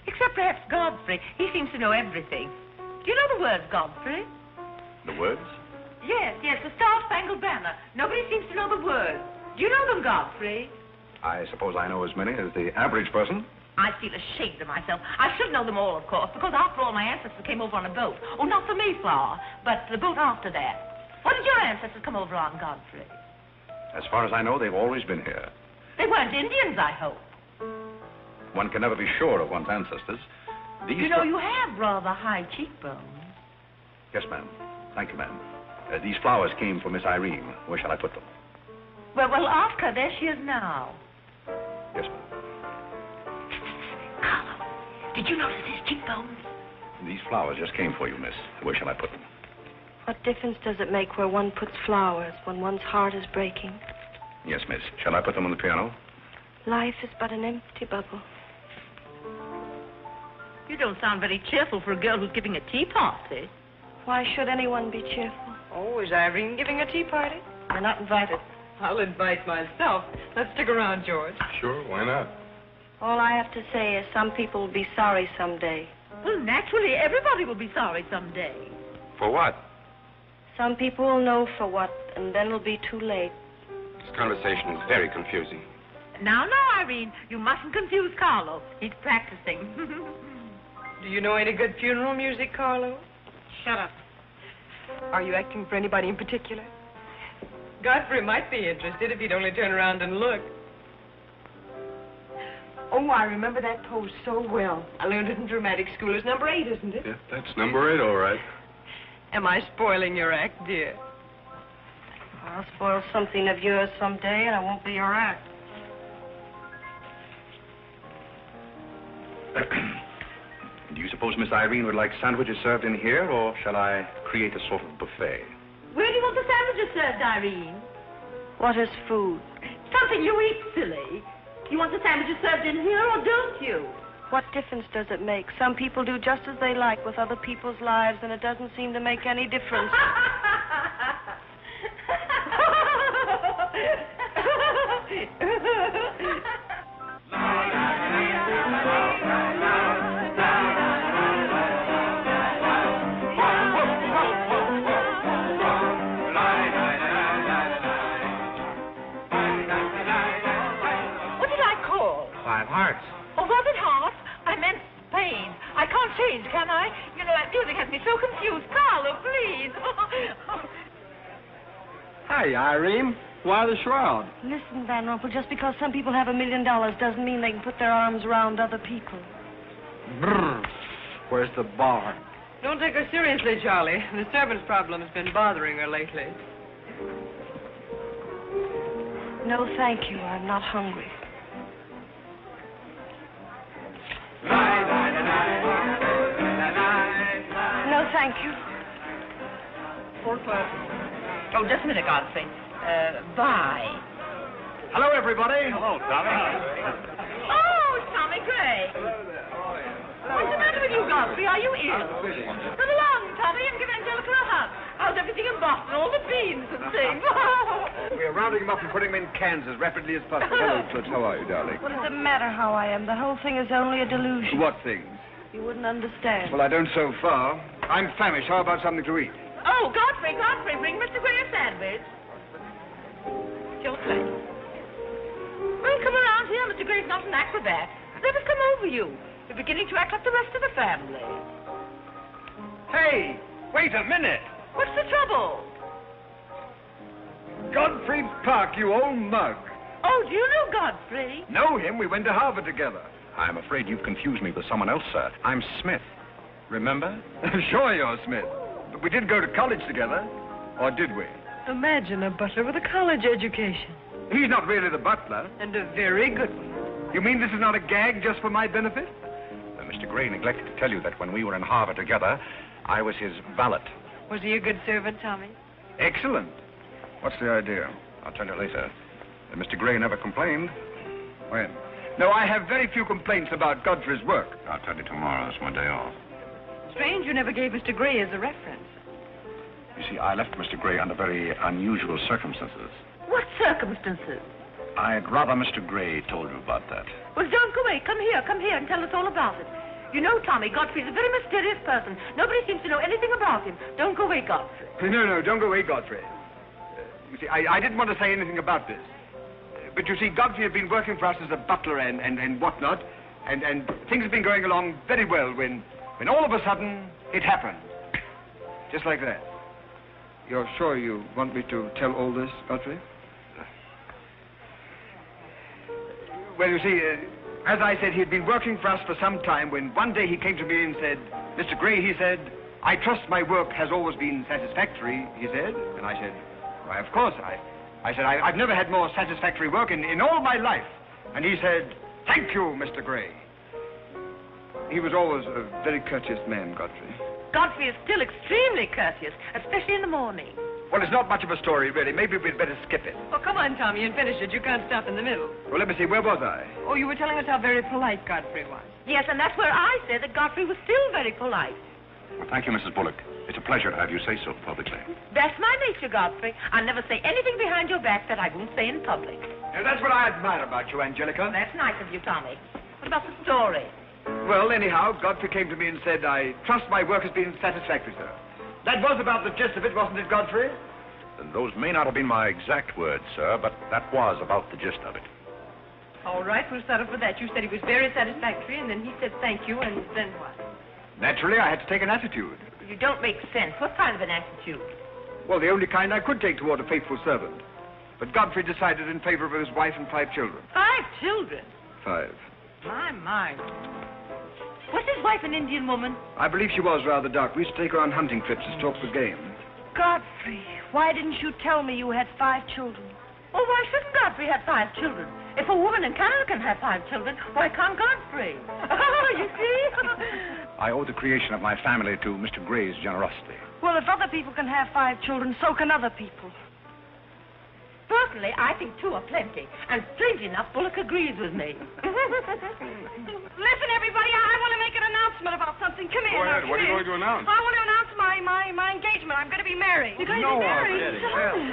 Except perhaps Godfrey. He seems to know everything. Do you know the words, Godfrey? The words? Yes, the Star Spangled Banner. Nobody seems to know the words. Do you know them, Godfrey? I suppose I know as many as the average person. I feel ashamed of myself. I should know them all, of course, because after all, my ancestors came over on a boat. Oh, not the Mayflower, but the boat after that. What did your ancestors come over on, Godfrey? As far as I know, they've always been here. They weren't Indians, I hope. One can never be sure of one's ancestors. You know, you have rather high cheekbones. Yes, ma'am. Thank you, ma'am. These flowers came for Miss Irene. Where shall I put them? Well, ask her. There she is now. Yes, ma'am. Carlo, did you notice his cheekbones? These flowers just came for you, miss. Where shall I put them? What difference does it make where one puts flowers when one's heart is breaking? Yes, miss. Shall I put them on the piano? Life is but an empty bubble. You don't sound very cheerful for a girl who's giving a tea party. Why should anyone be cheerful? Oh, is Irene giving a tea party? You're not invited. I'll invite myself. Let's stick around, George. Sure, why not? All I have to say is some people will be sorry someday. Well, naturally, everybody will be sorry someday. For what? Some people will know for what, and then it'll be too late. This conversation is very confusing. Now, Irene, you mustn't confuse Carlo. He's practicing. Do you know any good funeral music, Carlo? Shut up. Are you acting for anybody in particular? Godfrey might be interested if he'd only turn around and look. Oh, I remember that pose so well. I learned it in dramatic school. It's number 8, isn't it? Yeah, that's number 8, all right. Am I spoiling your act, dear? I'll spoil something of yours someday, and it won't be your act. Do you suppose Miss Irene would like sandwiches served in here, or shall I create a sort of buffet? Where do you want the sandwiches served, Irene? What is food? Something you eat, silly. You want the sandwiches served in here, or don't you? What difference does it make? Some people do just as they like with other people's lives, and it doesn't seem to make any difference. What did I call? 5 hearts. Oh, was it heart? I meant Spain. I can't change, can I? You know, that music has me so confused. Carlo, please. Hi, Irene. Why the shroud? Listen, Van Rumpel, just because some people have $1 million doesn't mean they can put their arms around other people. Brr. Where's the bar? Don't take her seriously, Charlie. The servant's problem has been bothering her lately. No, thank you. I'm not hungry. No, thank you. 4 o'clock. Oh, just a minute, Godfrey. Bye. Hello, everybody. Hello, Tommy. Oh, it's Tommy Gray. What's the matter with you, Godfrey? Are you ill? Come along, Tommy, and give Angelica a hug. How's everything in Boston? All the beans and things. We're rounding them up and putting them in cans as rapidly as possible. Hello, Toots. How are you, darling? What does it matter how I am? The whole thing is only a delusion. What things? You wouldn't understand. Well, I don't so far. I'm famished. How about something to eat? Oh, Godfrey, bring Mr. Gray a sandwich. Your place. Well, come around here. Mr. Gray's not an acrobat. Let us come over you. You're beginning to act like the rest of the family. Hey, wait a minute. What's the trouble? Godfrey Park, you old mug. Oh, do you know Godfrey? Know him? We went to Harvard together. I'm afraid you've confused me with someone else, sir. I'm Smith. Remember? Sure you're Smith. But we did go to college together. Or did we? Imagine a butler with a college education. He's not really the butler. And a very good one. You mean this is not a gag just for my benefit? Mr. Gray neglected to tell you that when we were in Harvard together, I was his valet. Was he a good servant, Tommy? Excellent. What's the idea? I'll tell you later. Mr. Gray never complained. When? No, I have very few complaints about Godfrey's work. I'll tell you tomorrow. It's my day off. Strange you never gave Mr. Gray as a reference. You see, I left Mr. Gray under very unusual circumstances. What circumstances? I'd rather Mr. Gray told you about that. Well, don't go away. Come here and tell us all about it. You know, Tommy, Godfrey's a very mysterious person. Nobody seems to know anything about him. Don't go away, Godfrey. No, don't go away, Godfrey. You see, I didn't want to say anything about this. But you see, Godfrey had been working for us as a butler and whatnot, and things have been going along very well when all of a sudden it happened. Just like that. You're sure you want me to tell all this, Godfrey? Well, you see, as I said, he'd been working for us for some time when one day he came to me and said, Mr. Gray, he said, I trust my work has always been satisfactory, he said. And I said, why, of course. I said, I've never had more satisfactory work in all my life. And he said, thank you, Mr. Gray. He was always a very courteous man, Godfrey. Godfrey is still extremely courteous, especially in the morning. Well, it's not much of a story, really. Maybe we'd better skip it. Oh, come on, Tommy, and finish it. You can't stop in the middle. Well, let me see. Where was I? Oh, you were telling us how very polite Godfrey was. Yes, and that's where I said that Godfrey was still very polite. Well, thank you, Mrs. Bullock. It's a pleasure to have you say so publicly. That's my nature, Godfrey. I'll never say anything behind your back that I won't say in public. Now, that's what I admire about you, Angelica. That's nice of you, Tommy. What about the story? Well, anyhow, Godfrey came to me and said, I trust my work has been satisfactory, sir. That was about the gist of it, wasn't it, Godfrey? Those may not have been my exact words, sir, but that was about the gist of it. All right, we'll settle for that. You said he was very satisfactory, and then he said thank you, and then what? Naturally, I had to take an attitude. You don't make sense. What kind of an attitude? Well, the only kind I could take toward a faithful servant. But Godfrey decided in favor of his wife and 5 children. 5 children? 5. My. Was his wife an Indian woman? I believe she was rather dark. We used to take her on hunting trips to stalk the game. Godfrey, why didn't you tell me you had 5 children? Oh, why shouldn't Godfrey have 5 children? If a woman in Canada can have 5 children, why can't Godfrey? Oh, you see? I owe the creation of my family to Mr. Gray's generosity. Well, if other people can have 5 children, so can other people. Personally, I think 2 are plenty. And strangely enough, Bullock agrees with me. Listen, everybody, I want to make an announcement about something. Come here. Go ahead. Now, What are you come going to here. announce? I want to announce my engagement. I'm going to be married. You're going to be married?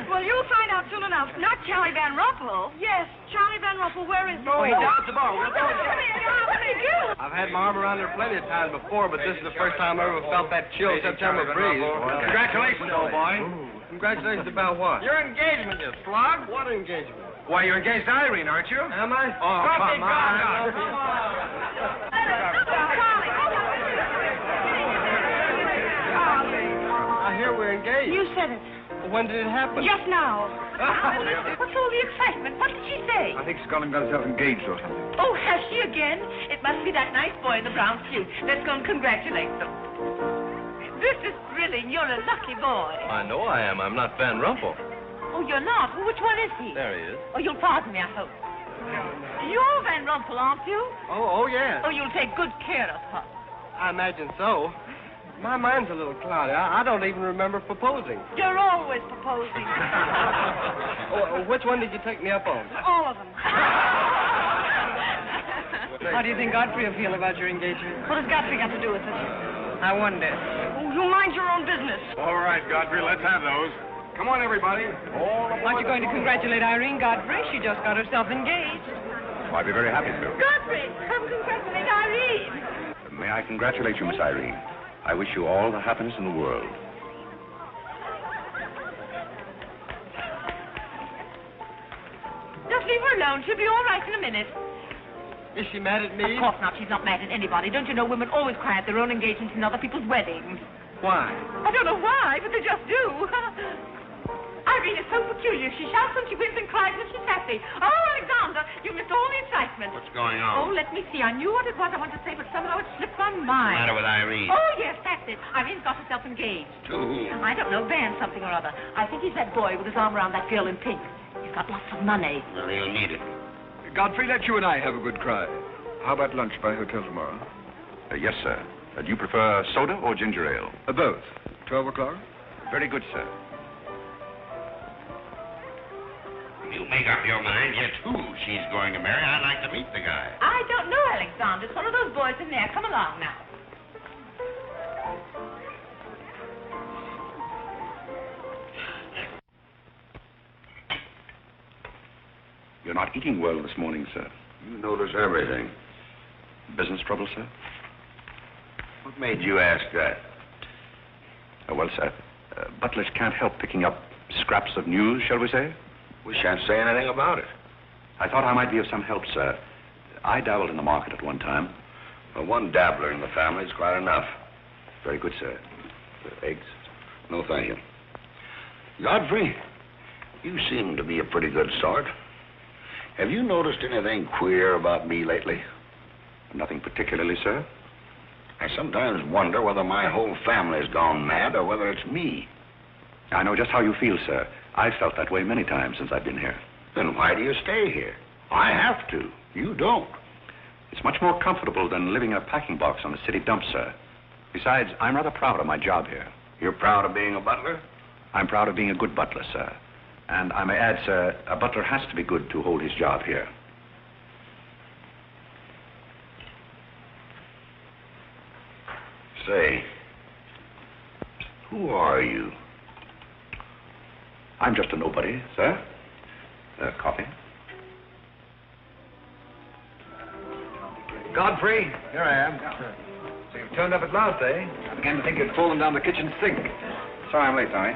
Well, you'll find out soon enough. Not Charlie Van Rumpel. Yes, Charlie Van Rumpel. Where is he? Oh, he's down at the bar. Come here. I've had my arm around her plenty of times before, but this is the first time I ever felt that chill September breeze. Congratulations, old boy. Congratulations about what? Your engagement, you slug. What engagement? Why, you're engaged to Irene, aren't you? Am I? Oh, come on. I hear we're engaged. You said it. When did it happen? Just now. What's all the excitement? What did she say? I think Scotland got herself engaged or something. Oh, has she again? It must be that nice boy in the brown suit. Let's go and congratulate them. This is thrilling. You're a lucky boy. I know I am. I'm not Van Rumpel. Oh, you're not? Well, which one is he? There he is. Oh, you'll pardon me, I hope. You're Van Rumpel, aren't you? Oh, yes. Oh, you'll take good care of her. I imagine so. My mind's a little cloudy. I don't even remember proposing. You're always proposing. Which one did you take me up on? All of them. How do you think Godfrey will feel about your engagement? What has Godfrey got to do with it? I wonder. Oh, you mind your own business. All right, Godfrey, let's have those. Come on, everybody. Aren't you going to congratulate Irene Godfrey? She just got herself engaged. I'd be very happy to. Godfrey, come congratulate Irene. May I congratulate you, Miss Irene? I wish you all the happiness in the world. Just leave her alone. She'll be all right in a minute. Is she mad at me? Of course not. She's not mad at anybody. Don't you know women always cry at their own engagements and other people's weddings? Why? I don't know why, but they just do. Irene is so peculiar. She shouts when she wins and cries when she's happy. Oh, Alexander, you missed all the excitement. What's going Oh, on? let me see. I knew what it was I wanted to say, but somehow it slipped my mind. What's the matter with Irene? Oh, yes, that's it. Irene's got herself engaged. To whom? I don't know, Van something or other. I think he's that boy with his arm around that girl in pink. He's got lots of money. Well, he'll need it. Godfrey, let you and I have a good cry. How about lunch by hotel tomorrow? Yes, sir. Do you prefer soda or ginger ale? Both. 12 o'clock? Very good, sir. You make up your mind yet who she's going to marry. I'd like to meet the guy. I don't know, Alexander. It's one of those boys in there. Come along now. You're not eating well this morning, sir. You notice everything. Business trouble, sir? What made you ask that? Well, sir, butlers can't help picking up scraps of news, shall we say? We shan't say anything about it. I thought I might be of some help, sir. I dabbled in the market at one time. Well, one dabbler in the family is quite enough. Very good, sir. Eggs? No, thank you. Godfrey, you seem to be a pretty good sort. Have you noticed anything queer about me lately? Nothing particularly, sir. I sometimes wonder whether my whole family's gone mad or whether it's me. I know just how you feel, sir. I've felt that way many times since I've been here. Then why do you stay here? I have to. You don't. It's much more comfortable than living in a packing box on the city dump, sir. Besides, I'm rather proud of my job here. You're proud of being a butler? I'm proud of being a good butler, sir. And I may add, sir, a butler has to be good to hold his job here. Say, who are you? I'm just a nobody, sir. Coffee. Godfrey, here I am. So you've turned up at last, eh? I began to think you'd fallen down the kitchen sink. Sorry I'm late, Tommy.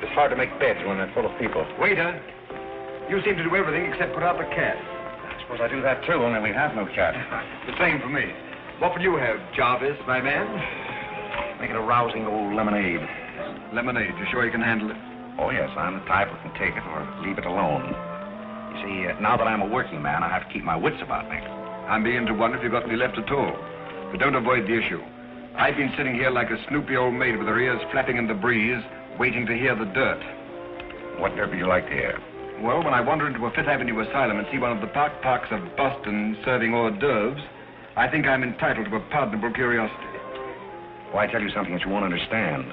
It's hard to make beds when they're full of people. Waiter, you seem to do everything except put out the cat. I suppose I do that too, only we have no cat. The same for me. What will you have, Jarvis, my man? Make it a rousing old lemonade. Lemonade, you sure you can handle it? Oh, yes, I'm the type who can take it or leave it alone. You see, now that I'm a working man, I have to keep my wits about me. I'm beginning to wonder if you've got any left at all. But don't avoid the issue. I've been sitting here like a snoopy old maid with her ears flapping in the breeze, waiting to hear the dirt. What dirt would you like to hear? Well, when I wander into a Fifth Avenue asylum and see one of the parks of Boston serving hors d'oeuvres, I think I'm entitled to a pardonable curiosity. Why tell you something that you won't understand?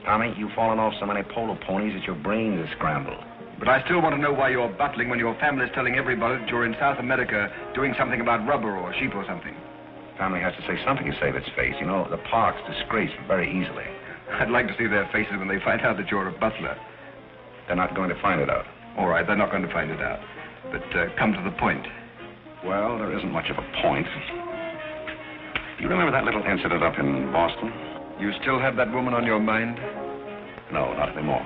Tommy, you've fallen off so many polo ponies that your brains are scrambled. But I still want to know why you're buttling when your family's telling everybody that you're in South America doing something about rubber or sheep or something. Family has to say something to save its face. You know, the park's disgraced very easily. I'd like to see their faces when they find out that you're a butler. They're not going to find it out. All right, they're not going to find it out. But come to the point. Well, there isn't much of a point. Do you remember that little incident up in Boston? You still have that woman on your mind? No, not anymore.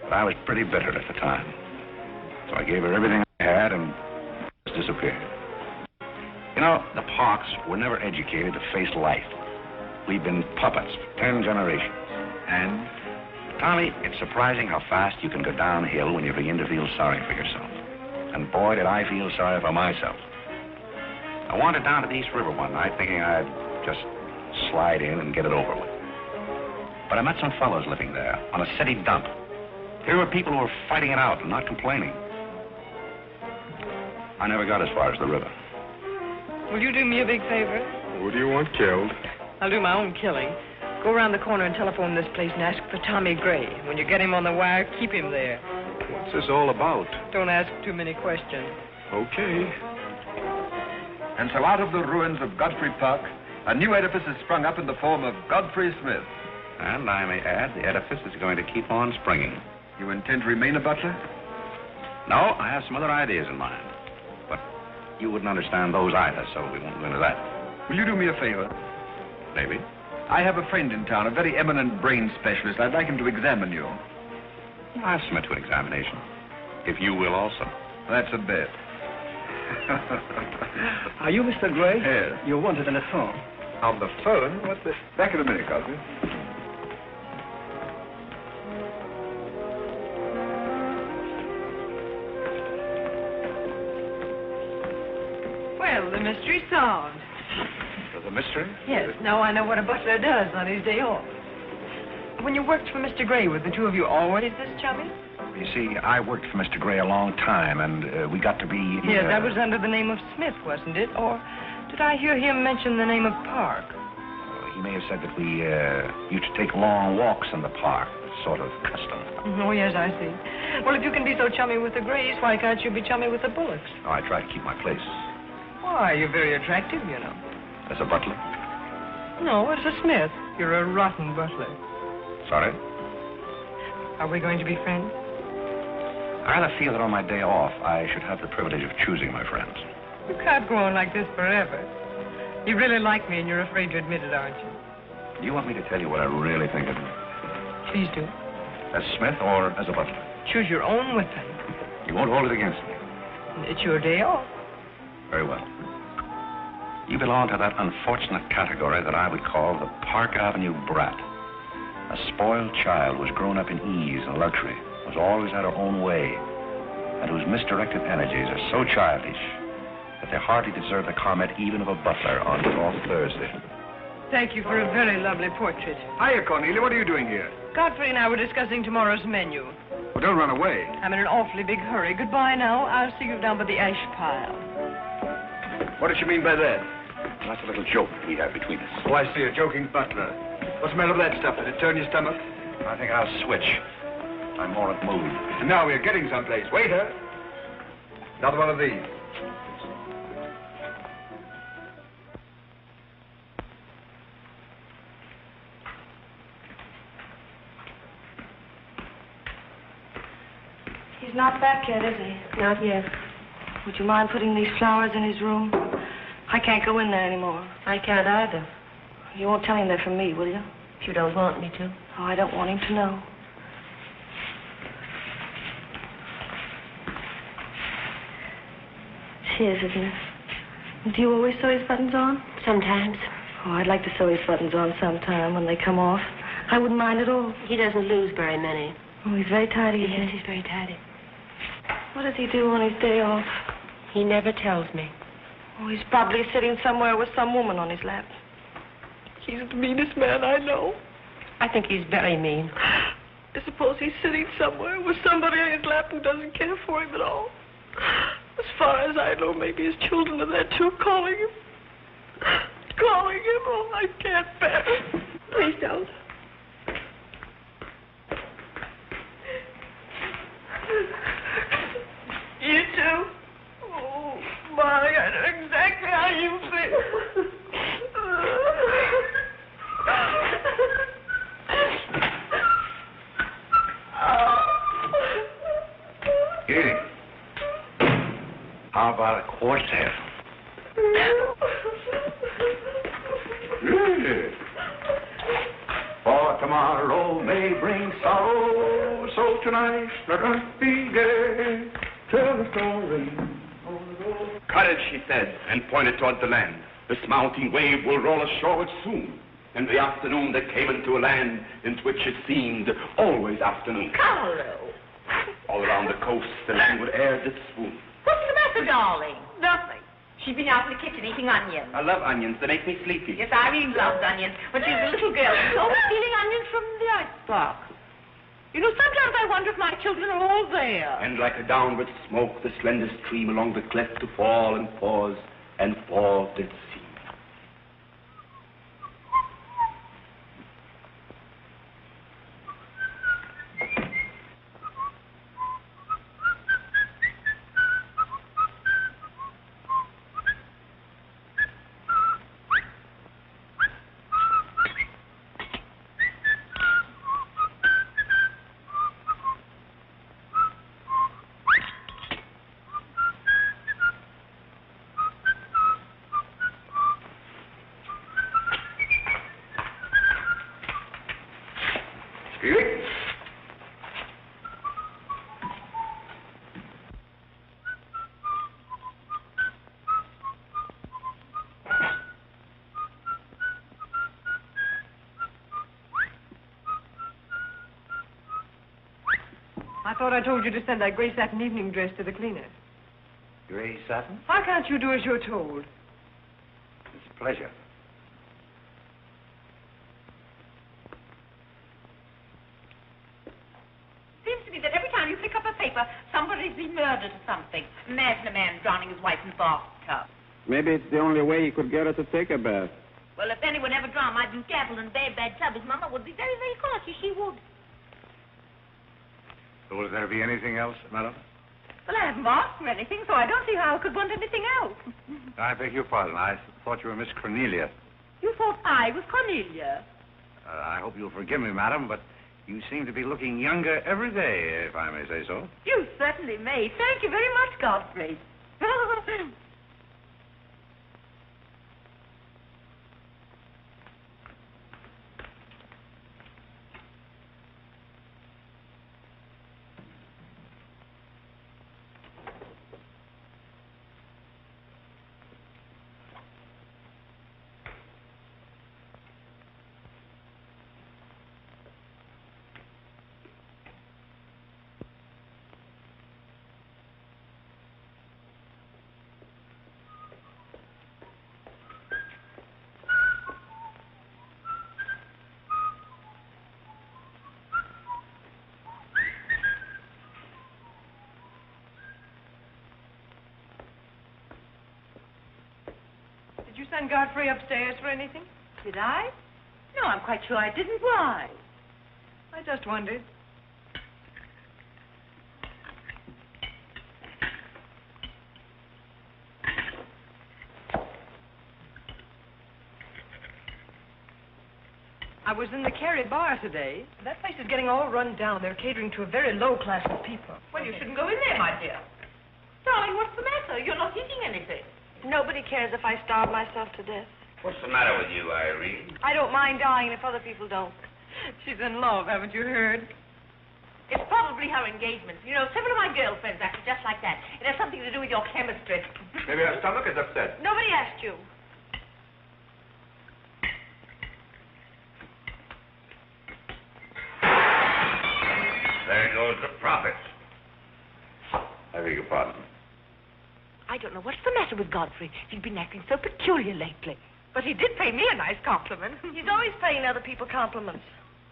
But I was pretty bitter at the time. So I gave her everything I had and just disappeared. You know, the Parks were never educated to face life. We've been puppets for 10 generations. And? Tommy, it's surprising how fast you can go downhill when you begin to feel sorry for yourself. And boy, did I feel sorry for myself. I wandered down to the East River one night thinking I'd just slide in and get it over with. But I met some fellows living there on a city dump. Here were people who were fighting it out and not complaining. I never got as far as the river. Will you do me a big favor? Who do you want killed? I'll do my own killing. Go around the corner and telephone this place and ask for Tommy Gray. When you get him on the wire, keep him there. What's this all about? Don't ask too many questions. Okay. And so out of the ruins of Godfrey Park, a new edifice has sprung up in the form of Godfrey Smith. And I may add, the edifice is going to keep on springing. You intend to remain a butler? No, I have some other ideas in mind. But you wouldn't understand those either, so we won't go into that. Will you do me a favor? Maybe. I have a friend in town, a very eminent brain specialist. I'd like him to examine you. I'll submit to an examination. If you will also. That's a bet. Are you Mr. Gray? Yes. You're wanted on the phone. On the phone? What's this? Back in a minute, Godfrey. Well, the mystery's solved. The mystery? Yes, now I know what a butler does on his day off. When you worked for Mr. Gray, were the two of you always this chummy? You see, I worked for Mr. Gray a long time, and we got to be... Yes, that was under the name of Smith, wasn't it? Or did I hear him mention the name of Park? He may have said that we used to take long walks in the park. Sort of custom. Oh, yes, I see. Well, if you can be so chummy with the Grays, why can't you be chummy with the Bullocks? Oh, I try to keep my place. Why, you're very attractive, you know. As a butler? No, as a Smith. You're a rotten butler. Sorry? Are we going to be friends? I rather feel that on my day off, I should have the privilege of choosing my friends. You can't go on like this forever. You really like me, and you're afraid to admit it, aren't you? Do you want me to tell you what I really think of you? Please do. As Smith or as a butler? Choose your own weapon. You won't hold it against me. It's your day off. Very well. You belong to that unfortunate category that I would call the Park Avenue brat. A spoiled child who's grown up in ease and luxury, who's always had her own way, and whose misdirected energies are so childish that they hardly deserve the comment even of a butler on off Thursday. Thank you for a very lovely portrait. Hiya, Cornelia. What are you doing here? Godfrey and I were discussing tomorrow's menu. Well, don't run away. I'm in an awfully big hurry. Goodbye now. I'll see you down by the ash pile. What does she mean by that? That's a little joke we have between us. Oh, I see. A joking butler. What's the matter with that stuff? Did it turn your stomach? I think I'll switch. I'm more at mood. And now we're getting someplace. Waiter. Another one of these. He's not back yet, is he? Not yet. Would you mind putting these flowers in his room? I can't go in there anymore. I can't either. You won't tell him they're from me, will you? If you don't want me to. Oh, I don't want him to know. It's his, isn't it? Do you always sew his buttons on? Sometimes. Oh, I'd like to sew his buttons on sometime when they come off. I wouldn't mind at all. He doesn't lose very many. Oh, he's very tidy, isn't Yes, he? he's very tidy. What does he do on his day off? He never tells me. Oh, he's probably sitting somewhere with some woman on his lap. He's the meanest man I know. I think he's very mean. I suppose he's sitting somewhere with somebody on his lap who doesn't care for him at all. As far as I know, maybe his children are there too, calling him. Calling him. Oh, I can't bear it. Please don't. You too? Oh, my, I know exactly how you feel. Here. How about a quartet? For tomorrow may bring sorrow, so tonight let us be gay. Tell the story. Courage, she said, and pointed toward the land. This mounting wave will roll us shoreward soon. In the afternoon they came into a land in which it seemed always afternoon. Carlo. All around the coast the languid air did swoon. What's the matter, darling? Nothing. She's been out in the kitchen eating onions. I love onions. They make me sleepy. Yes, Irene loves onions. When she was a little girl, she was always stealing onions from the icebox. You know, sometimes I wonder if my children are all there. And like a downward smoke, the slender stream along the cleft to fall and pause, and fall did seem. I thought I told you to send that gray satin evening dress to the cleaner. Gray satin? Why can't you do as you're told? It's a pleasure. Seems to me that every time you pick up a paper, somebody's been murdered or something. Imagine a man drowning his wife in the bathtub. Maybe it's the only way he could get her to take a bath. Well, if anyone ever drowned my blue cattle in a bad tub, his mama would be very, very cautious. She would. Will there be anything else, madam? Well, I haven't asked for anything, so I don't see how I could want anything else. I beg your pardon. I thought you were Miss Cornelia. You thought I was Cornelia. I hope you'll forgive me, madam, but you seem to be looking younger every day, if I may say so. You certainly may. Thank you very much, Godfrey. Did you send Godfrey upstairs for anything? Did I? No, I'm quite sure I didn't. Why? I just wondered. I was in the Carey bar today. That place is getting all run down. They're catering to a very low class of people. Well, you shouldn't go in there, my dear. Darling, what's the matter? You're not eating anything. Nobody cares if I starve myself to death. What's the matter with you, Irene? I don't mind dying if other people don't. She's in love, haven't you heard? It's probably her engagement. You know, several of my girlfriends acted just like that. It has something to do with your chemistry. Maybe her stomach is upset. Nobody asked you. There goes the profits. I beg your pardon. I don't know what's the matter with Godfrey. He's been acting so peculiar lately. But he did pay me a nice compliment. He's always paying other people compliments.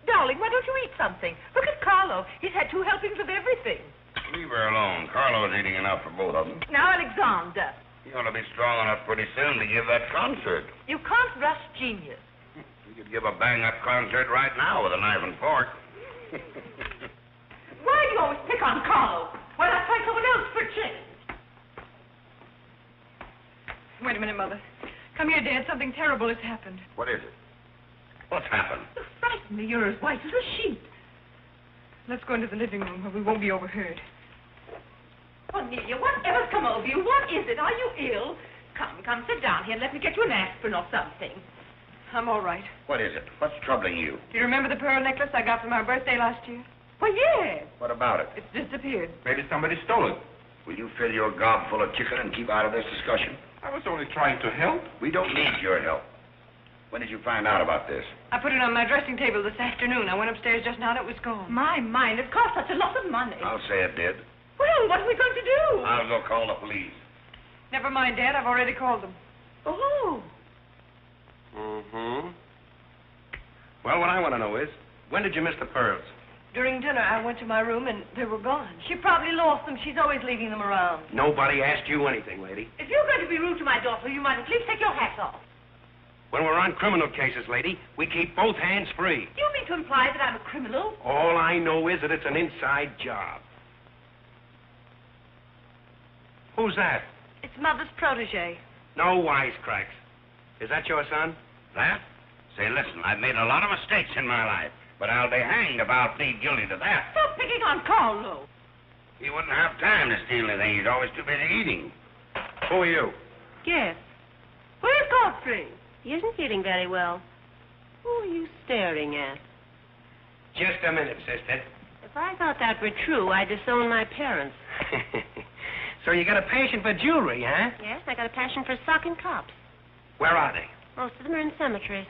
Darling, why don't you eat something? Look at Carlo. He's had 2 helpings of everything. Leave her alone. Carlo's eating enough for both of them. Now, Alexander. You ought to be strong enough pretty soon to give that concert. You can't rush genius. You could give a bang-up concert right now with a knife and fork. Why do you always pick on Carlo? Why not try someone else for a change? Wait a minute, Mother. Come here, Dad. Something terrible has happened. What is it? What's happened? You frighten me. You're as white as a sheet. Let's go into the living room where we won't be overheard. Cornelia, whatever's come over you? What is it? Are you ill? Come, sit down here and let me get you an aspirin or something. I'm all right. What is it? What's troubling you? Do you remember the pearl necklace I got for my birthday last year? Well, yes. What about it? It's disappeared. Maybe somebody stole it. Will you fill your gob full of chicken and keep out of this discussion? I was only trying to help. We don't need your help. When did you find out about this? I put it on my dressing table this afternoon. I went upstairs just now and it was gone. My mind, it cost such a lot of money. I'll say it did. Well, what are we going to do? I'll go call the police. Never mind, Dad. I've already called them. Oh. Mm-hmm. Well, what I want to know is, when did you miss the pearls? During dinner, I went to my room and they were gone. She probably lost them. She's always leaving them around. Nobody asked you anything, lady. If you're going to be rude to my daughter, you might at least take your hat off. When we're on criminal cases, lady, we keep both hands free. Do you mean to imply that I'm a criminal? All I know is that it's an inside job. Who's that? It's Mother's protege. No wisecracks. Is that your son? That? Say, listen, I've made a lot of mistakes in my life, but I'll be hanged if I'll plead guilty to that. Stop picking on Carlo. He wouldn't have time to steal anything. He's always too busy eating. Who are you? Yes. Where's Godfrey? He isn't feeling very well. Who are you staring at? Just a minute, sister. If I thought that were true, I'd disown my parents. So you got a passion for jewelry, huh? Yes, I got a passion for socking cops. Where are they? Most of them are in cemeteries.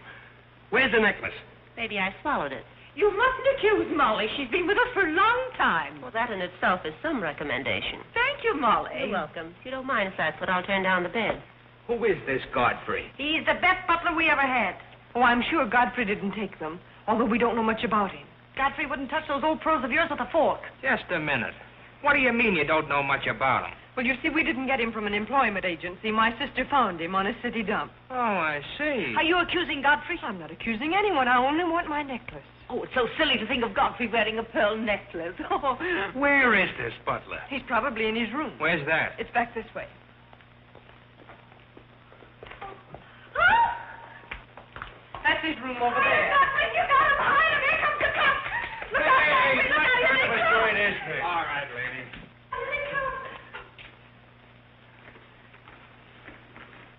Where's the necklace? Maybe I swallowed it. You mustn't accuse Molly. She's been with us for a long time. Well, that in itself is some recommendation. Thank you, Molly. You're welcome. If you don't mind, Flatfoot, I'll turn down the bed. Who is this Godfrey? He's the best butler we ever had. Oh, I'm sure Godfrey didn't take them, although we don't know much about him. Godfrey wouldn't touch those old pearls of yours with a fork. Just a minute. What do you mean you don't know much about him? Well, you see, we didn't get him from an employment agency. My sister found him on a city dump. Oh, I see. Are you accusing Godfrey? I'm not accusing anyone. I only want my necklace. Oh, it's so silly to think of Godfrey wearing a pearl necklace. Oh. Where is this butler? He's probably in his room. Where's that? It's back this way. That's his room over there. Godfrey, you got him! Hide him! Here comes the cop! Look out, Godfrey! Look out! Here they come! All right, lady.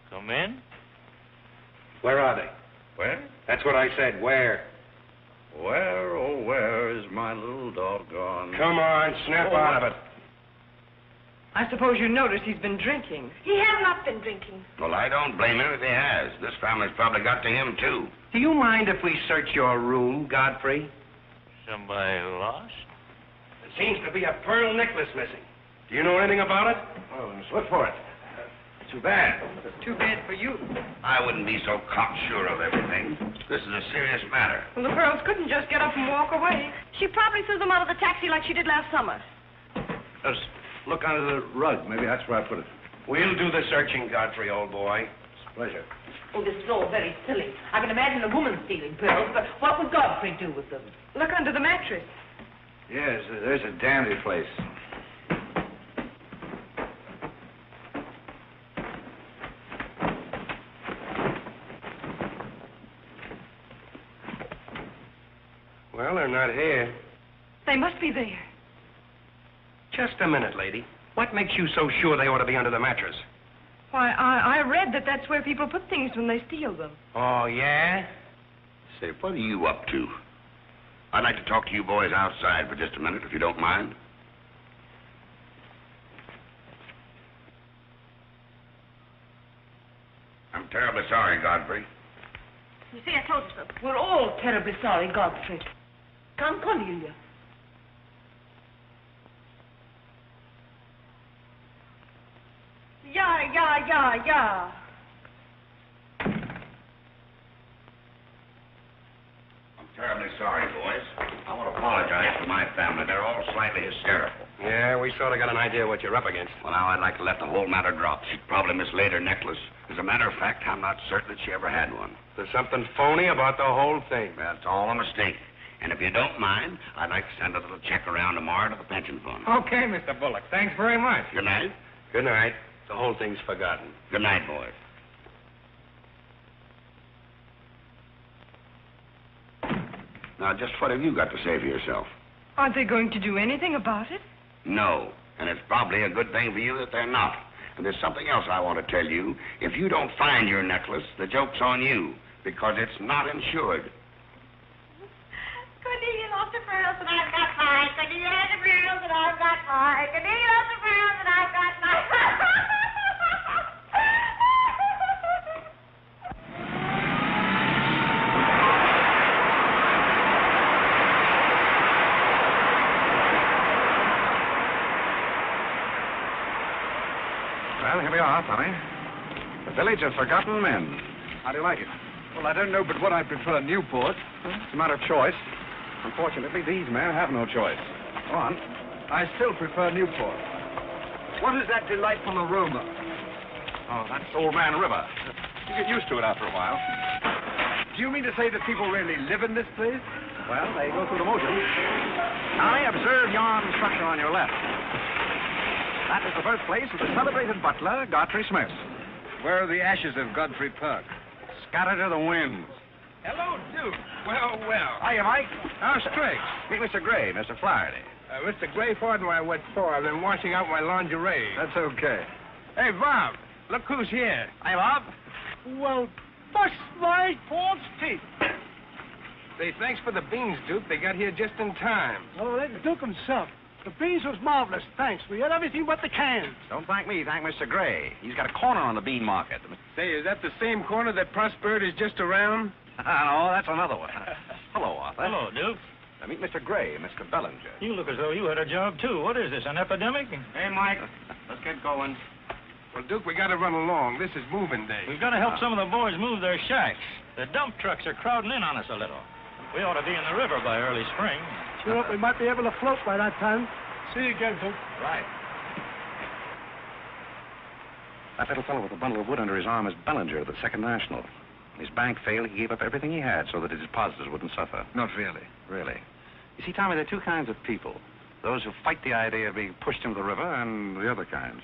Come in. Where are they? Where? That's what I said. Where? Where, oh, where is my little doggone... Come on, snap out of it. I suppose you noticed he's been drinking. He has not been drinking. Well, I don't blame him if he has. This family's probably got to him, too. Do you mind if we search your room, Godfrey? Somebody lost? There seems to be a pearl necklace missing. Do you know anything about it? Oh, let's look for it. Too bad. Too bad for you. I wouldn't be so cocksure of everything. This is a serious matter. Well, the pearls couldn't just get up and walk away. She probably threw them out of the taxi like she did last summer. Just look under the rug. Maybe that's where I put it. We'll do the searching, Godfrey, old boy. Pleasure. Oh, this is all very silly. I can imagine a woman stealing pearls, but what would Godfrey do with them? Look under the mattress. Yes, there's a dandy place. Well, they're not here. They must be there. Just a minute, lady. What makes you so sure they ought to be under the mattress? Why, I read that that's where people put things when they steal them. Oh, yeah? Say, what are you up to? I'd like to talk to you boys outside for just a minute, if you don't mind. I'm terribly sorry, Godfrey. You see, I told you so. We're all terribly sorry, Godfrey. Come, Cornelia. Yeah. I'm terribly sorry, boys. I want to apologize with my family. They're all slightly hysterical. Yeah, we sort of got an idea what you're up against. Well, now I'd like to let the whole matter drop. She probably mislaid her necklace. As a matter of fact, I'm not certain that she ever had one. There's something phony about the whole thing. That's all a mistake. And if you don't mind, I'd like to send a little check around tomorrow to the pension fund. Okay, Mr. Bullock. Thanks very much. Good night. Good night. The whole thing's forgotten. Good night, boys. Now, just what have you got to say for yourself? Aren't they going to do anything about it? No. And it's probably a good thing for you that they're not. And there's something else I want to tell you. If you don't find your necklace, the joke's on you, because it's not insured. Cornelia lost her pearls and I've got mine. Cornelia has her pearls and I've got mine. Cornelia lost her pearls and I've got mine. Well, here we are, Tommy. The Village of Forgotten Men. How do you like it? Well, I don't know but what I prefer Newport. It's a matter of choice. Unfortunately, these men have no choice. Go on. I still prefer Newport. What is that delightful aroma? Oh, that's Old Man River. You get used to it after a while. Do you mean to say that people really live in this place? Well, they go through the motions. Tommy, observe yon structure on your left. That is the birthplace of the celebrated butler, Godfrey Smith. Where are the ashes of Godfrey Park? Scattered to the winds. Hello, Duke. Well, well. Hiya, Mike. How's tricks? Meet Mr. Gray, Mr. Flaherty. Mr. Gray, pardon my wet for. I've been washing out my lingerie. That's okay. Hey, Bob, look who's here. Hi, Bob. Well, bust my false teeth. Say, thanks for the beans, Duke. They got here just in time. Oh, that Duke himself. The beans was marvelous, thanks. We had everything but the cans. Don't thank me, thank Mr. Gray. He's got a corner on the bean market. Say, is that the same corner that Prosperity is just around? No, that's another one. Hello, Arthur. Hello, Duke. Meet Mr. Gray, Mr. Bellinger. You look as though you had a job, too. What is this, an epidemic? Hey, Mike, let's get going. Well, Duke, we got to run along. This is moving day. We've got to help some of the boys move their shacks. The dump trucks are crowding in on us a little. We ought to be in the river by early spring. Sure, we might be able to float by that time. See you again, Duke. Right. That little fellow with a bundle of wood under his arm is Bellinger of the Second National. His bank failed. He gave up everything he had so that his depositors wouldn't suffer. Not really. Really. You see, Tommy, there are two kinds of people. Those who fight the idea of being pushed into the river and the other kinds.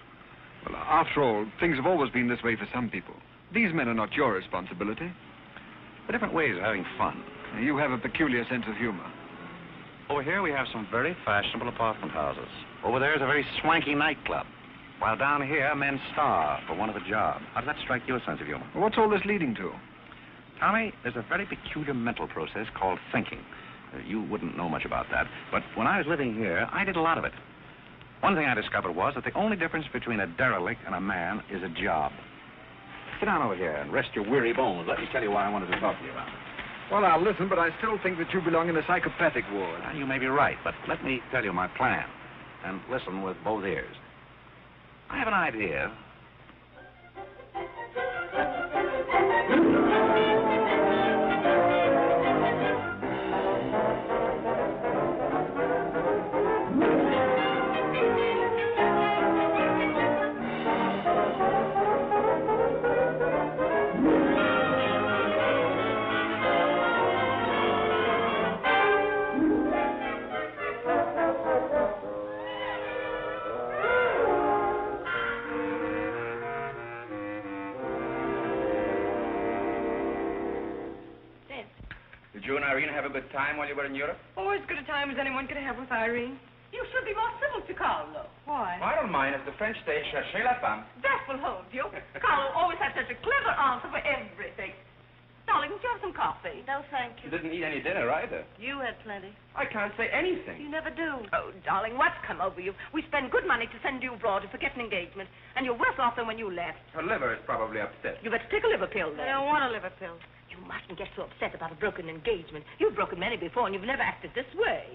Well, after all, things have always been this way for some people. These men are not your responsibility. They're different ways of having fun. You have a peculiar sense of humor. Over here we have some very fashionable apartment houses. Over there is a very swanky nightclub. While down here, men starve for want of a job. How does that strike your sense of humor? Well, what's all this leading to? Tommy, there's a very peculiar mental process called thinking. You wouldn't know much about that, but when I was living here, I did a lot of it. One thing I discovered was that the only difference between a derelict and a man is a job. Sit down over here and rest your weary bones. Let me tell you why I wanted to talk to you about it. Well, I'll listen, but I still think that you belong in the psychopathic ward. Well, you may be right, but let me tell you my plan. And listen with both ears. I have an idea. Did you and Irene have a good time while you were in Europe? Oh, as good a time as anyone could have with Irene. You should be more civil to Carlo. Why? I don't mind. As the French say, cherchez la femme. That will hold you. Carlo always had such a clever answer for everything. Darling, would you have some coffee? No, thank You you. didn't eat any dinner either. You had plenty. I can't say anything. You never do. Oh, darling, what's come over you? We spend good money to send you abroad to forget an engagement, and you're worse off than when you left. Her liver is probably upset. You better take a liver pill I then. don't want a liver pill. You mustn't get so upset about a broken engagement. You've broken many before, and you've never acted this way.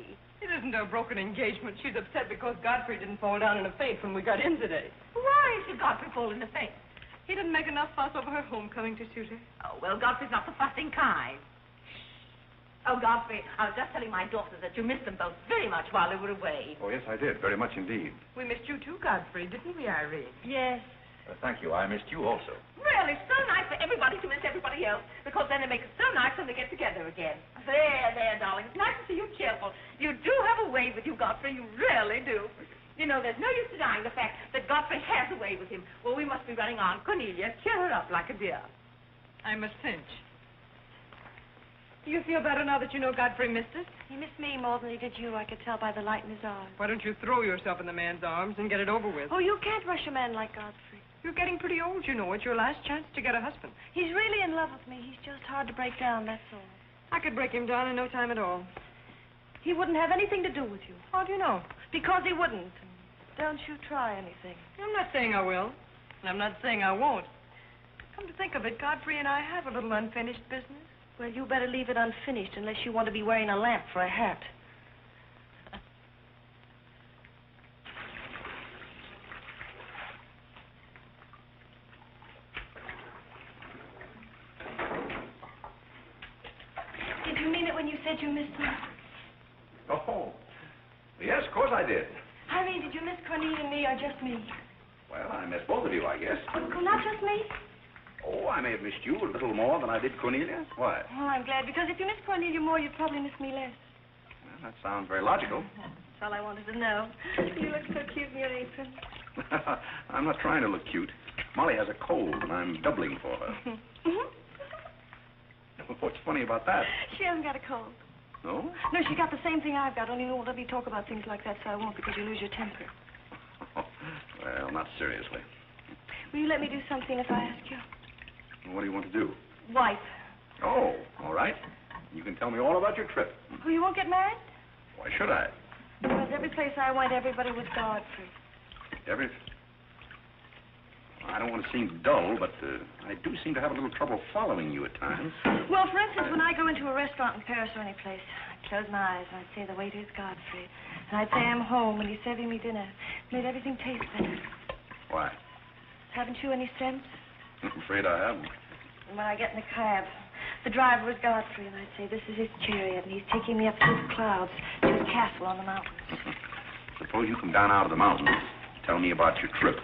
It isn't a broken engagement. She's upset because Godfrey didn't fall down in a faint when we got in today. Why should Godfrey fall in the faint? He didn't make enough fuss over her homecoming to suit her. Oh, well, Godfrey's not the fussing kind. Oh, Godfrey, I was just telling my daughters that you missed them both very much while they were away. Oh, yes, I did. Very much indeed. We missed you too, Godfrey, didn't we, Irene? Yes. Thank you. I missed you also. Really, so nice for everybody to miss everybody else, because then it makes it so nice when they get together again. There, darling. It's nice to see you cheerful. You do have a way with you, Godfrey. You really do. You know, there's no use denying the fact that Godfrey has a way with him. Well, we must be running on. Cornelia, cheer her up like a dear. I'm a cinch. Do you feel better now that you know Godfrey missed us? He missed me more than he did you. I could tell by the light in his eyes. Why don't you throw yourself in the man's arms and get it over with? Oh, you can't rush a man like Godfrey. You're getting pretty old, you know. It's your last chance to get a husband. He's really in love with me. He's just hard to break down, that's all. I could break him down in no time at all. He wouldn't have anything to do with you. How do you know? Because he wouldn't. Don't you try anything. I'm not saying I will, and I'm not saying I won't. Come to think of it, Godfrey and I have a little unfinished business. Well, you better leave it unfinished unless you want to be wearing a lamp for a hat. Did you mean it when you said you missed me? Oh, yes, of course I did. I mean, did you miss Cornelia and me or just me? Well, I missed both of you, I guess. Oh, not just me? Oh, I may have missed you a little more than I did Cornelia. Why? Oh, I'm glad, because if you miss Cornelia more, you'd probably miss me less. Well, that sounds very logical. That's all I wanted to know. You look so cute in your apron. I'm not trying to look cute. Molly has a cold, and I'm doubling for her. What's funny about that? She hasn't got a cold. No? No, she got the same thing I've got, only you won't let me talk about things like that, so I won't, because you lose your temper. Well, not seriously. Will you let me do something if I ask you? What do you want to do? Wife. Oh, all right. You can tell me all about your trip. Oh, you won't get married? Why should I? Because every place I went, everybody was Godfrey. I don't want to seem dull, but I do seem to have a little trouble following you at times. Well, for instance, when I go into a restaurant in Paris or any place, I'd close my eyes and I'd say the waiter is Godfrey. And I'd say I'm home and he's serving me dinner. Made everything taste better. Why? Haven't you any sense? I'm afraid I haven't. And when I get in the cab, the driver was Godfrey, and I'd say, this is his chariot, and he's taking me up through the clouds to his castle on the mountains. Suppose you come down out of the mountains. Tell me about your trip.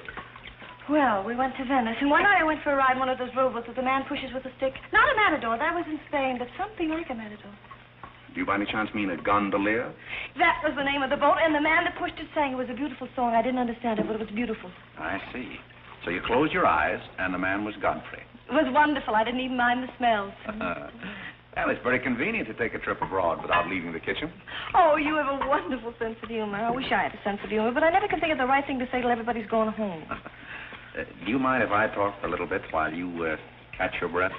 Well, we went to Venice, and one night I went for a ride in one of those rowboats that the man pushes with a stick. Not a matador, that was in Spain, but something like a matador. Do you by any chance mean a gondolier? That was the name of the boat, and the man that pushed it sang. It was a beautiful song. I didn't understand it, but it was beautiful. I see. So you closed your eyes, and the man was Godfrey. It was wonderful. I didn't even mind the smells. Well, it's very convenient to take a trip abroad without leaving the kitchen. Oh, you have a wonderful sense of humor. I wish I had a sense of humor, but I never can think of the right thing to say till everybody's going home. Do you mind if I talk for a little bit while you catch your breath?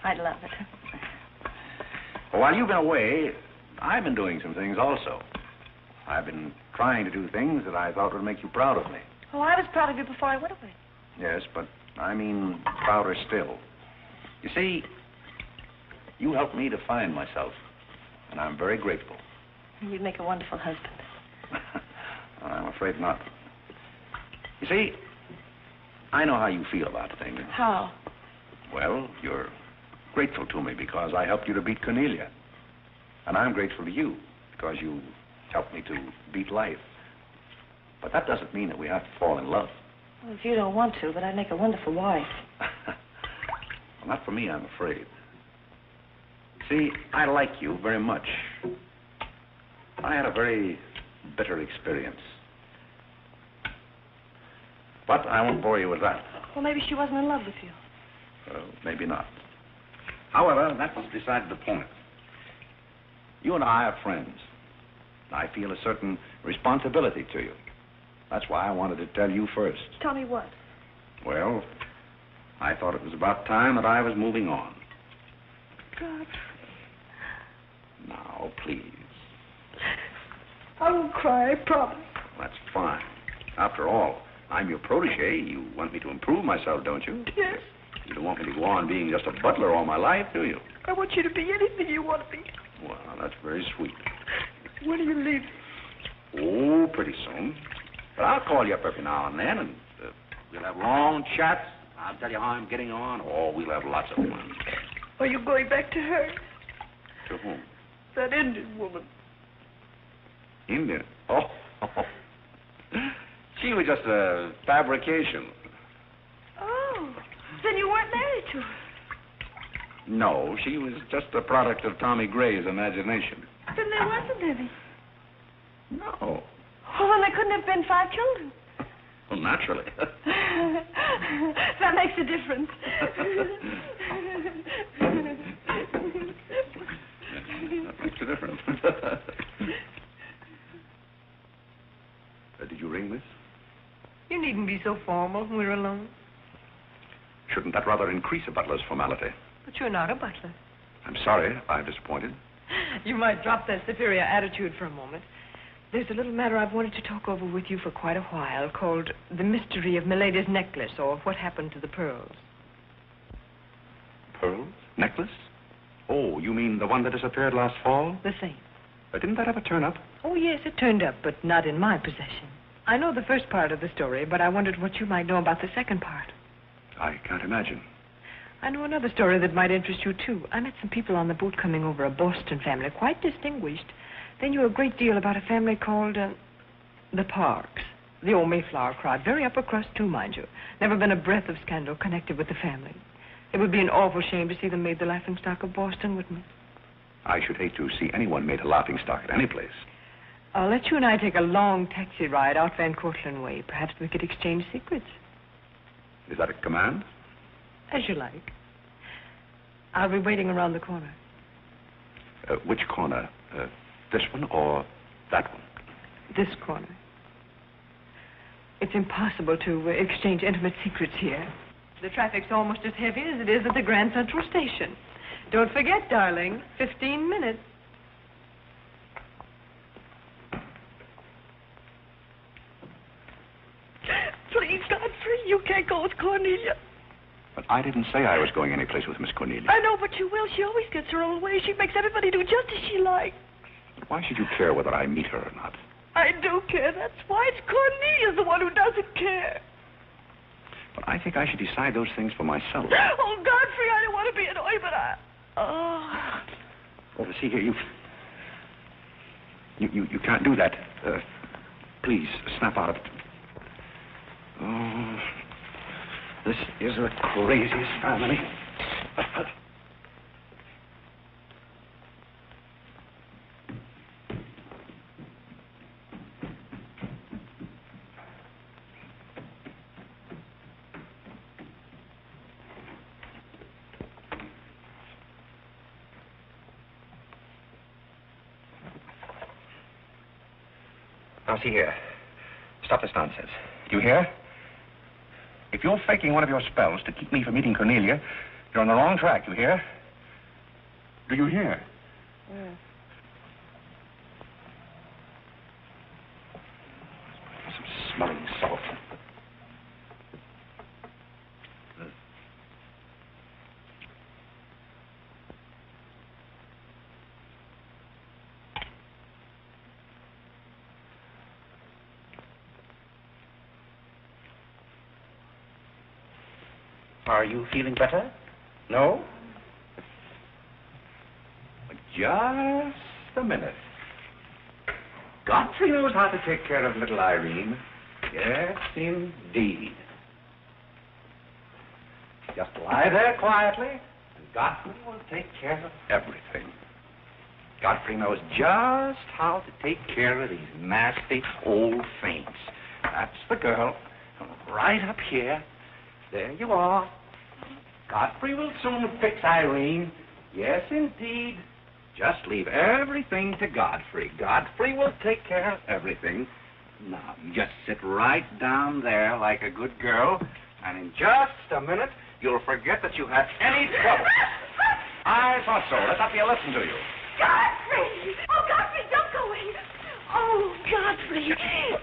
I'd love it. Well, while you've been away, I've been doing some things also. I've been trying to do things that I thought would make you proud of me. Oh, I was proud of you before I went away. Yes, but I mean prouder still. You see, you helped me to find myself, and I'm very grateful. You'd make a wonderful husband. I'm afraid not. You see, I know how you feel about things. How? Well, you're grateful to me because I helped you to beat Cornelia. And I'm grateful to you because you helped me to beat life. But that doesn't mean that we have to fall in love. Well, if you don't want to, but I'd make a wonderful wife. Well, not for me, I'm afraid. See, I like you very much. I had a very bitter experience. But I won't bore you with that. Well, maybe she wasn't in love with you. Well, maybe not. However, that's beside the point. You and I are friends. I feel a certain responsibility to you. That's why I wanted to tell you first. Tell me what? Well, I thought it was about time that I was moving on. God. Now, please. I won't cry, I promise. That's fine. After all, I'm your protege. You want me to improve myself, don't you? Yes. You don't want me to go on being just a butler all my life, do you? I want you to be anything you want to be. Well, that's very sweet. When are you leaving? Oh, pretty soon. But I'll call you up every now and then, and we'll have long chats. I'll tell you how I'm getting on. Oh, we'll have lots of fun. Are you going back to her? To whom? That Indian woman. Indian? Oh. She was just a fabrication. Oh, then you weren't married to her. No, she was just a product of Tommy Gray's imagination. Then there wasn't any. No. Oh, well, there couldn't have been 5 children. Well, naturally. That makes a difference. That makes a difference. Did you ring, miss? You needn't be so formal when we're alone. Shouldn't that rather increase a butler's formality? But you're not a butler. I'm sorry if I'm disappointed. You might drop that superior attitude for a moment. There's a little matter I've wanted to talk over with you for quite a while, called The Mystery of Milady's Necklace, or What Happened to the Pearls. Pearls? Necklace? Oh, you mean the one that disappeared last fall? The same. Didn't that ever turn up? Oh, yes, it turned up, but not in my possession. I know the first part of the story, but I wondered what you might know about the second part. I can't imagine. I know another story that might interest you, too. I met some people on the boat coming over, a Boston family, quite distinguished. They knew a great deal about a family called, the Parks. The old Mayflower crowd, very upper crust, too, mind you. Never been a breath of scandal connected with the family. It would be an awful shame to see them made the laughingstock of Boston, wouldn't it? I should hate to see anyone made a laughingstock at any place. I'll let you and I take a long taxi ride out Van Cortlandt way. Perhaps we could exchange secrets. Is that a command? As you like. I'll be waiting around the corner. Which corner? This one or that one? This corner. It's impossible to exchange intimate secrets here. The traffic's almost as heavy as it is at the Grand Central Station. Don't forget, darling, 15 minutes. Please, Godfrey, you can't go with Cornelia. But I didn't say I was going anyplace with Miss Cornelia. I know, but you will. She always gets her own way. She makes everybody do just as she likes. Why should you care whether I meet her or not? I do care. That's why. It's Cornelia's the one who doesn't care. But I think I should decide those things for myself. Oh, Godfrey, I don't want to be annoyed, but I... Oh, see here, you can't do that. Please, snap out of it. Oh, this is the craziest family. Now, see here. Stop this nonsense. You hear? If you're faking one of your spells to keep me from meeting Cornelia, you're on the wrong track, you hear? Do you hear? Yeah. Some smelling salt. Are you feeling better? No? Just a minute. Godfrey knows how to take care of little Irene. Yes, indeed. Just lie there quietly, and Godfrey will take care of everything. Godfrey knows just how to take care of these nasty old faints. That's the girl. Right up here. There you are. Godfrey will soon fix Irene. Yes, indeed. Just leave everything to Godfrey. Godfrey will take care of everything. Now, you just sit right down there like a good girl, and in just a minute, you'll forget that you had any trouble. I thought so. Let that be a lesson to you. Godfrey! Oh, Godfrey, don't go away. Oh, Godfrey.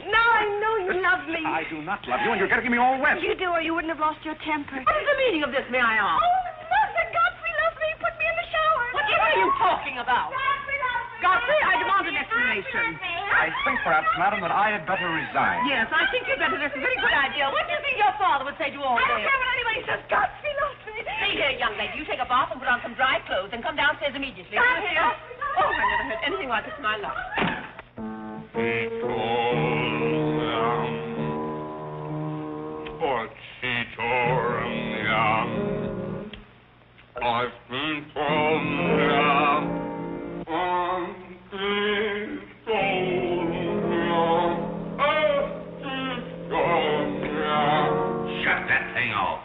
Now I know you love me. I do not love you, and you're getting me all wet. You do, or you wouldn't have lost your temper. What is the meaning of this, may I ask? Oh, nothing. Godfrey loves me. He put me in the shower. What are you talking about? Godfrey loves me. Godfrey, I demand an explanation. I think, perhaps, madam, that I had better resign. Yes, I think you'd better. That's a very good idea. What do you think your father would say to all I this? don't care what anybody says. Godfrey loves me. See here, young lady, you take a bath and put on some dry clothes and come downstairs immediately. Godfrey Do you hear? loves me. Oh, I never heard anything like this in my life. I've been Shut that thing off.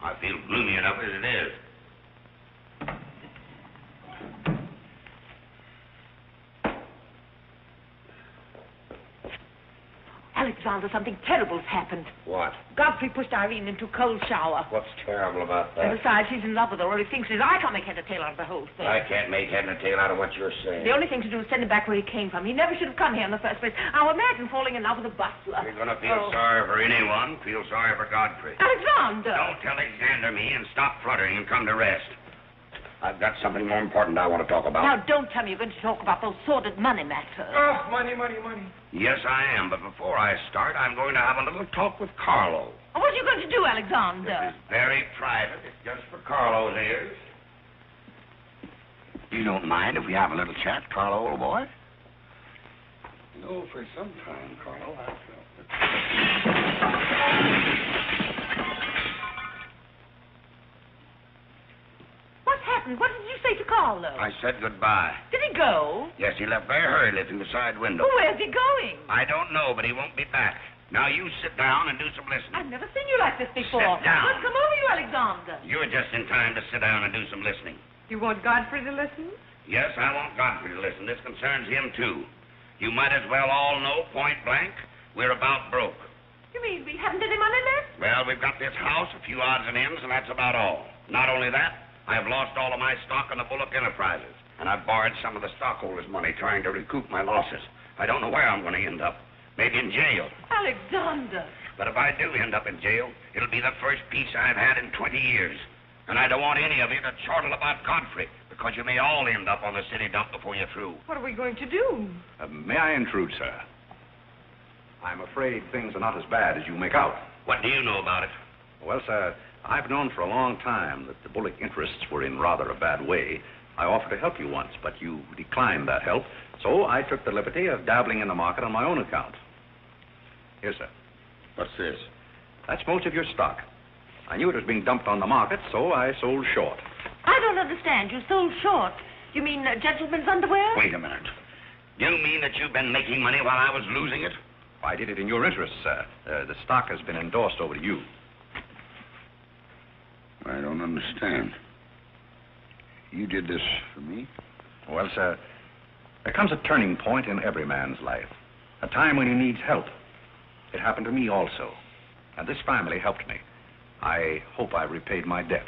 I feel gloomy enough as it is. Alexander, something terrible's happened. What? Godfrey pushed Irene into a cold shower. What's terrible about And that? besides, he's in love with her, or he thinks he is. I can't make head or tail out of the whole thing. I can't make head and tail out of what you're saying. The only thing to do is send him back where he came from. He never should have come here in the first place. Now imagine falling in love with a butler. You're going to feel sorry for anyone. Feel sorry for Godfrey. Alexander! Don't Alexander me and stop fluttering and come to rest. I've got something more important I want to talk about. Now, don't tell me you're going to talk about those sordid money matters. Oh, money, money, money. Yes, I am, but before I start, I'm going to have a little talk with Carlo. What are you going to do, Alexander? This is very private. It's just for Carlo's ears. You don't mind if we have a little chat, Carlo, old boy? No, for some time, Carlo, I felt What's happened? What did you say to Carlo? I said goodbye. Did he go? Yes, he left very hurriedly through the side window. Well, where's he going? I don't know, but he won't be back. Now, you sit down and do some listening. I've never seen you like this before. Sit down. What's come over you, Alexander? You're just in time to sit down and do some listening. You want Godfrey to listen? Yes, I want Godfrey to listen. This concerns him, too. You might as well all know, point blank, we're about broke. You mean we haven't any money left? Well, we've got this house, a few odds and ends, and that's about all. Not only that, I have lost all of my stock in the Bullock Enterprises, and I've borrowed some of the stockholders' money trying to recoup my losses. I don't know where I'm going to end up. Maybe in jail. Alexander! But if I do end up in jail, it'll be the first peace I've had in 20 years. And I don't want any of you to chortle about Godfrey, because you may all end up on the city dump before you're through. What are we going to do? May I intrude, sir? I'm afraid things are not as bad as you make out. What do you know about it? Well, sir, I've known for a long time that the Bullock interests were in rather a bad way. I offered to help you once, but you declined that help, so I took the liberty of dabbling in the market on my own account. Here, sir. What's this? That's most of your stock. I knew it was being dumped on the market, so I sold short. I don't understand. You sold short. You mean gentlemen's underwear? Wait a minute. You mean that you've been making money while I was losing it? I did it in your interest, sir. The stock has been endorsed over to you. I don't understand. You did this for me? Well, sir, there comes a turning point in every man's life. A time when he needs help. It happened to me also. And this family helped me. I hope I've repaid my debt.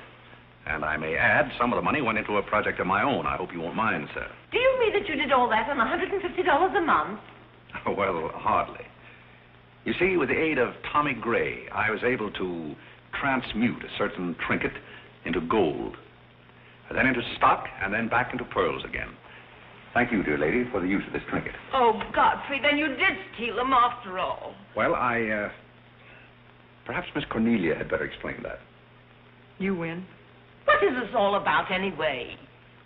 And I may add, some of the money went into a project of my own. I hope you won't mind, sir. Do you mean that you did all that on $150 a month? Well, hardly. You see, with the aid of Tommy Gray, I was able to transmute a certain trinket into gold, then into stock, and then back into pearls again. Thank you, dear lady, for the use of this trinket. Oh, Godfrey, then you did steal them after all. Well, perhaps Miss Cornelia had better explain that. You win. What is this all about, anyway?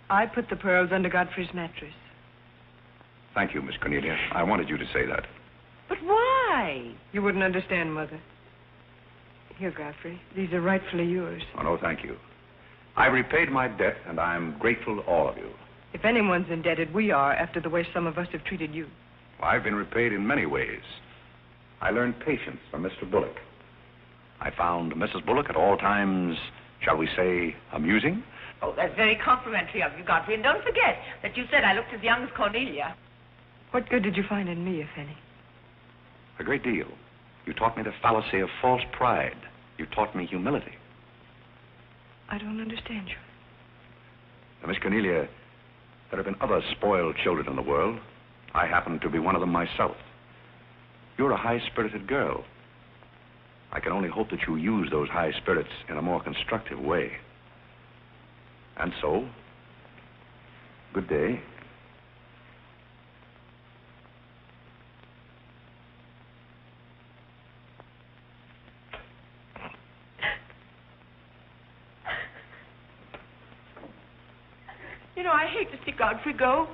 I put the pearls under Godfrey's mattress. Thank you, Miss Cornelia. I wanted you to say that. But why? You wouldn't understand, Mother. Here, Godfrey. These are rightfully yours. Oh, no, thank you. I repaid my debt, and I'm grateful to all of you. If anyone's indebted, we are, after the way some of us have treated you. Well, I've been repaid in many ways. I learned patience from Mr. Bullock. I found Mrs. Bullock at all times, shall we say, amusing. Oh, that's very complimentary of you, Godfrey. And don't forget that you said I looked as young as Cornelia. What good did you find in me, if any? A great deal. You taught me the fallacy of false pride. You taught me humility. I don't understand you. Now, Miss Cornelia, there have been other spoiled children in the world. I happen to be one of them myself. You're a high-spirited girl. I can only hope that you use those high spirits in a more constructive way. And so, good day. You know, I hate to see Godfrey go.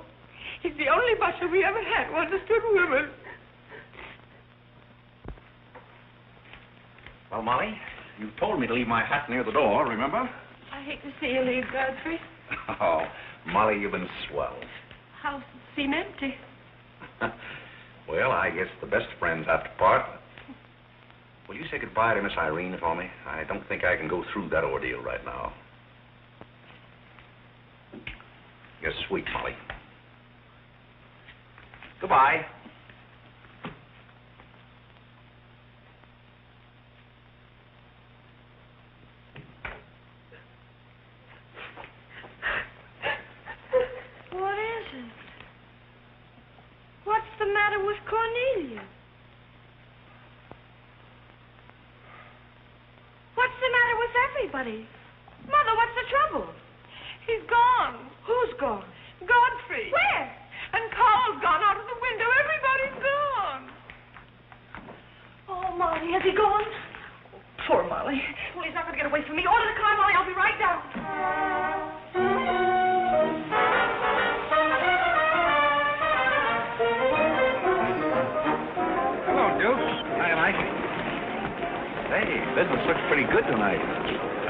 He's the only butler we ever had who understood women. Well, Molly, you told me to leave my hat near the door, remember? I hate to see you leave, Godfrey. Oh, Molly, you've been swell. House seem empty. Well, I guess the best friends have to part. Will you say goodbye to Miss Irene for me? I don't think I can go through that ordeal right now. You're sweet, Molly. Goodbye. What is it? What's the matter with Cornelia? What's the matter with everybody? Mother, what's the trouble? He's gone. Who's gone? Godfrey. Where? And Carl's gone out of the window. Everybody's gone. Oh, Molly, has he gone? Poor Molly. Well, he's not going to get away from me. Order the car, Molly. I'll be right down. Hello, Duke. Hi, Mike. Hey, business looks pretty good tonight.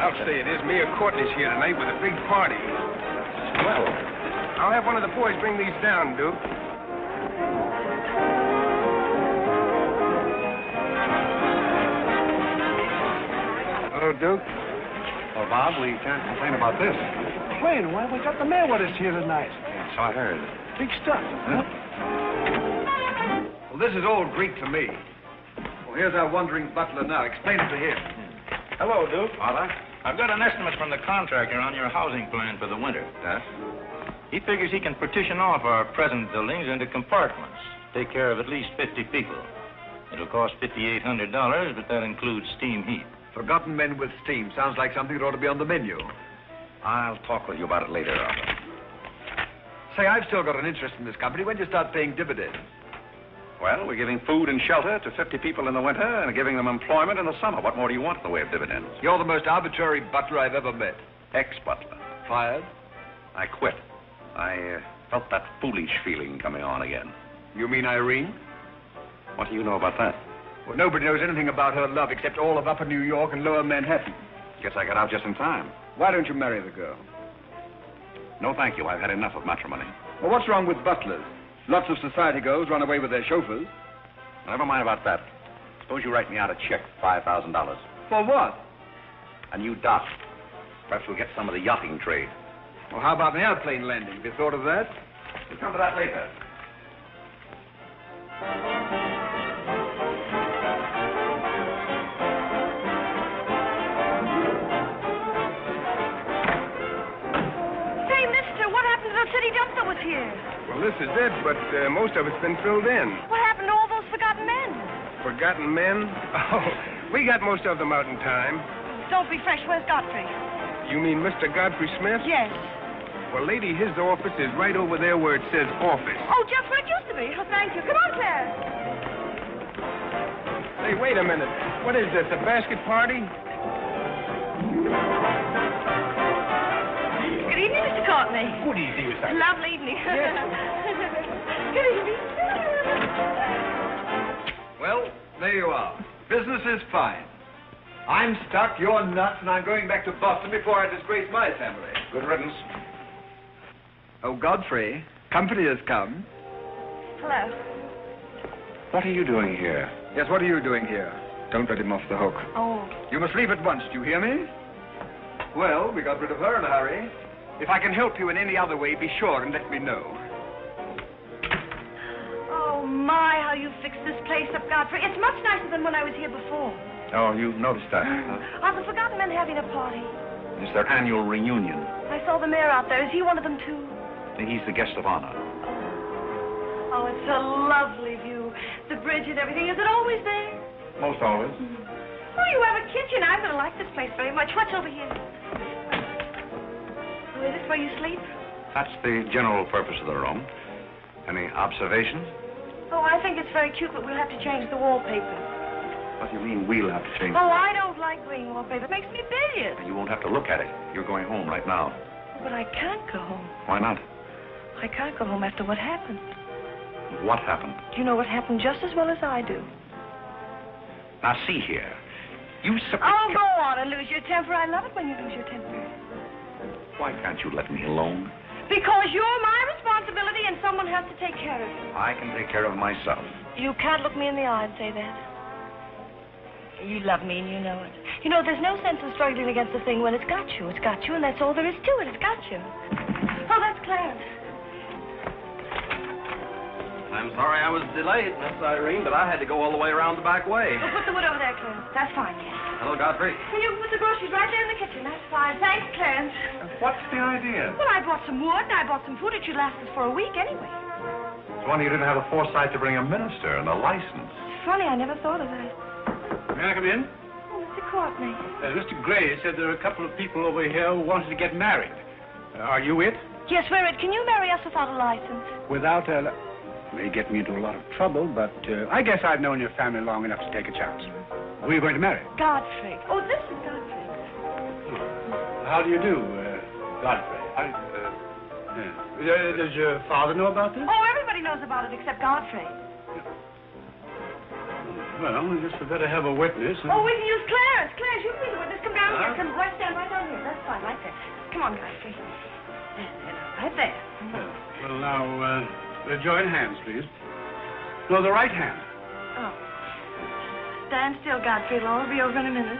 I'll say it is. Mia Courtney's here tonight with a big party. Well, I'll have one of the boys bring these down, Duke. Hello, Duke. well, Bob, we can't complain about this. Complain? Why, we got the mayor with us here tonight. So I heard. Big stuff. Huh? Well, this is all Greek to me. Well, here's our wandering butler now. Explain it to him. Hello, Duke. Father? I've got an estimate from the contractor on your housing plan for the winter. Yes? He figures he can partition off our present buildings into compartments, take care of at least 50 people. It'll cost $5,800, but that includes steam heat. Forgotten men with steam. Sounds like something that ought to be on the menu. I'll talk with you about it later, Arthur. Say, I've still got an interest in this company. When do you start paying dividends? Well, we're giving food and shelter to 50 people in the winter and giving them employment in the summer. What more do you want in the way of dividends? You're the most arbitrary butler I've ever met. Ex-butler. Fired? I quit. I felt that foolish feeling coming on again. You mean Irene? What do you know about that? Well, nobody knows anything about her love except all of Upper New York and Lower Manhattan. Guess I got out just in time. Why don't you marry the girl? No, thank you. I've had enough of matrimony. Well, what's wrong with butlers? Lots of society girls run away with their chauffeurs. Never mind about that. Suppose you write me out a check for $5,000. For what? A new dock. Perhaps we'll get some of the yachting trade. Well, how about an airplane landing? Have you thought of that? We'll come to that later. Say, mister, what happened to the city dump that was here? Well, this is it, but most of it's been filled in. What happened to all those forgotten men? Forgotten men? Oh, we got most of them out in time. Don't be fresh. Where's Godfrey? You mean Mr. Godfrey Smith? Yes. Well, lady, his office is right over there where it says office. Oh, just where it used to be. Oh, thank you. Come on, Claire. Hey, wait a minute. What is this, a basket party? Good evening, Mr. Courtney. Good evening, Miss Irene. Lovely evening. Good evening. Well, there you are. Business is fine. I'm stuck, you're nuts, and I'm going back to Boston before I disgrace my family. Good riddance. Oh, Godfrey, company has come. Hello. What are you doing here? Yes, what are you doing here? Don't let him off the hook. Oh. You must leave at once, do you hear me? Well, we got rid of her in a hurry. If I can help you in any other way, be sure and let me know. Oh, my, how you fixed this place up, Godfrey. It's much nicer than when I was here before. Oh, you noticed that, huh? Are the forgotten men having a party? It's their annual reunion. I saw the mayor out there. Is he one of them, too? He's the guest of honor. Oh, it's a lovely view. The bridge and everything. Is it always there? Most always. Oh, you have a kitchen. I'm going to like this place very much. What's over here? Oh, is this where you sleep? That's the general purpose of the room. Any observations? Oh, I think it's very cute, but we'll have to change the wallpaper. What do you mean we'll have to change? Oh, I don't like green wallpaper. It makes me bilious. You won't have to look at it. You're going home right now. But I can't go home. Why not? I can't go home after what happened. What happened? You know what happened just as well as I do. Now, see here. You simply... Oh, go on and lose your temper. I love it when you lose your temper. Why can't you let me alone? Because you're my responsibility and someone has to take care of you. I can take care of myself. You can't look me in the eye and say that. You love me and you know it. You know, there's no sense in struggling against a thing when it's got you. It's got you, and that's all there is to it. It's got you. Oh, that's Clarence. I'm sorry I was delayed, Miss Irene, but I had to go all the way around the back way. Well, put the wood over there, Clarence. That's fine, yes. Hello, Godfrey. And you put the groceries right there in the kitchen. That's fine. Thanks, Clarence. What's the idea? Well, I bought some wood, and I bought some food. It should last us for a week anyway. It's wonder you didn't have the foresight to bring a minister and a license. It's funny, I never thought of that. May I come in? Oh, Mr. Courtney. Mr. Gray said there are a couple of people over here who wanted to get married. Are you it? Yes, we're it. Can you marry us without a license? Without a... May get me into a lot of trouble, but I guess I've known your family long enough to take a chance. Who are you going to marry? Godfrey. Oh, this is Godfrey. How do you do, Godfrey? Does your father know about this? Oh, everybody knows about it except Godfrey. Well, I guess we better have a witness. Oh, we can use Clarence. Clarence, you can be the witness. Come down here. Come right stand right down here. That's fine, right there. Come on, Godfrey. Right there. Well, now, join hands, please. No, the right hand. Oh. Stand still, Godfrey. It'll all be over in a minute.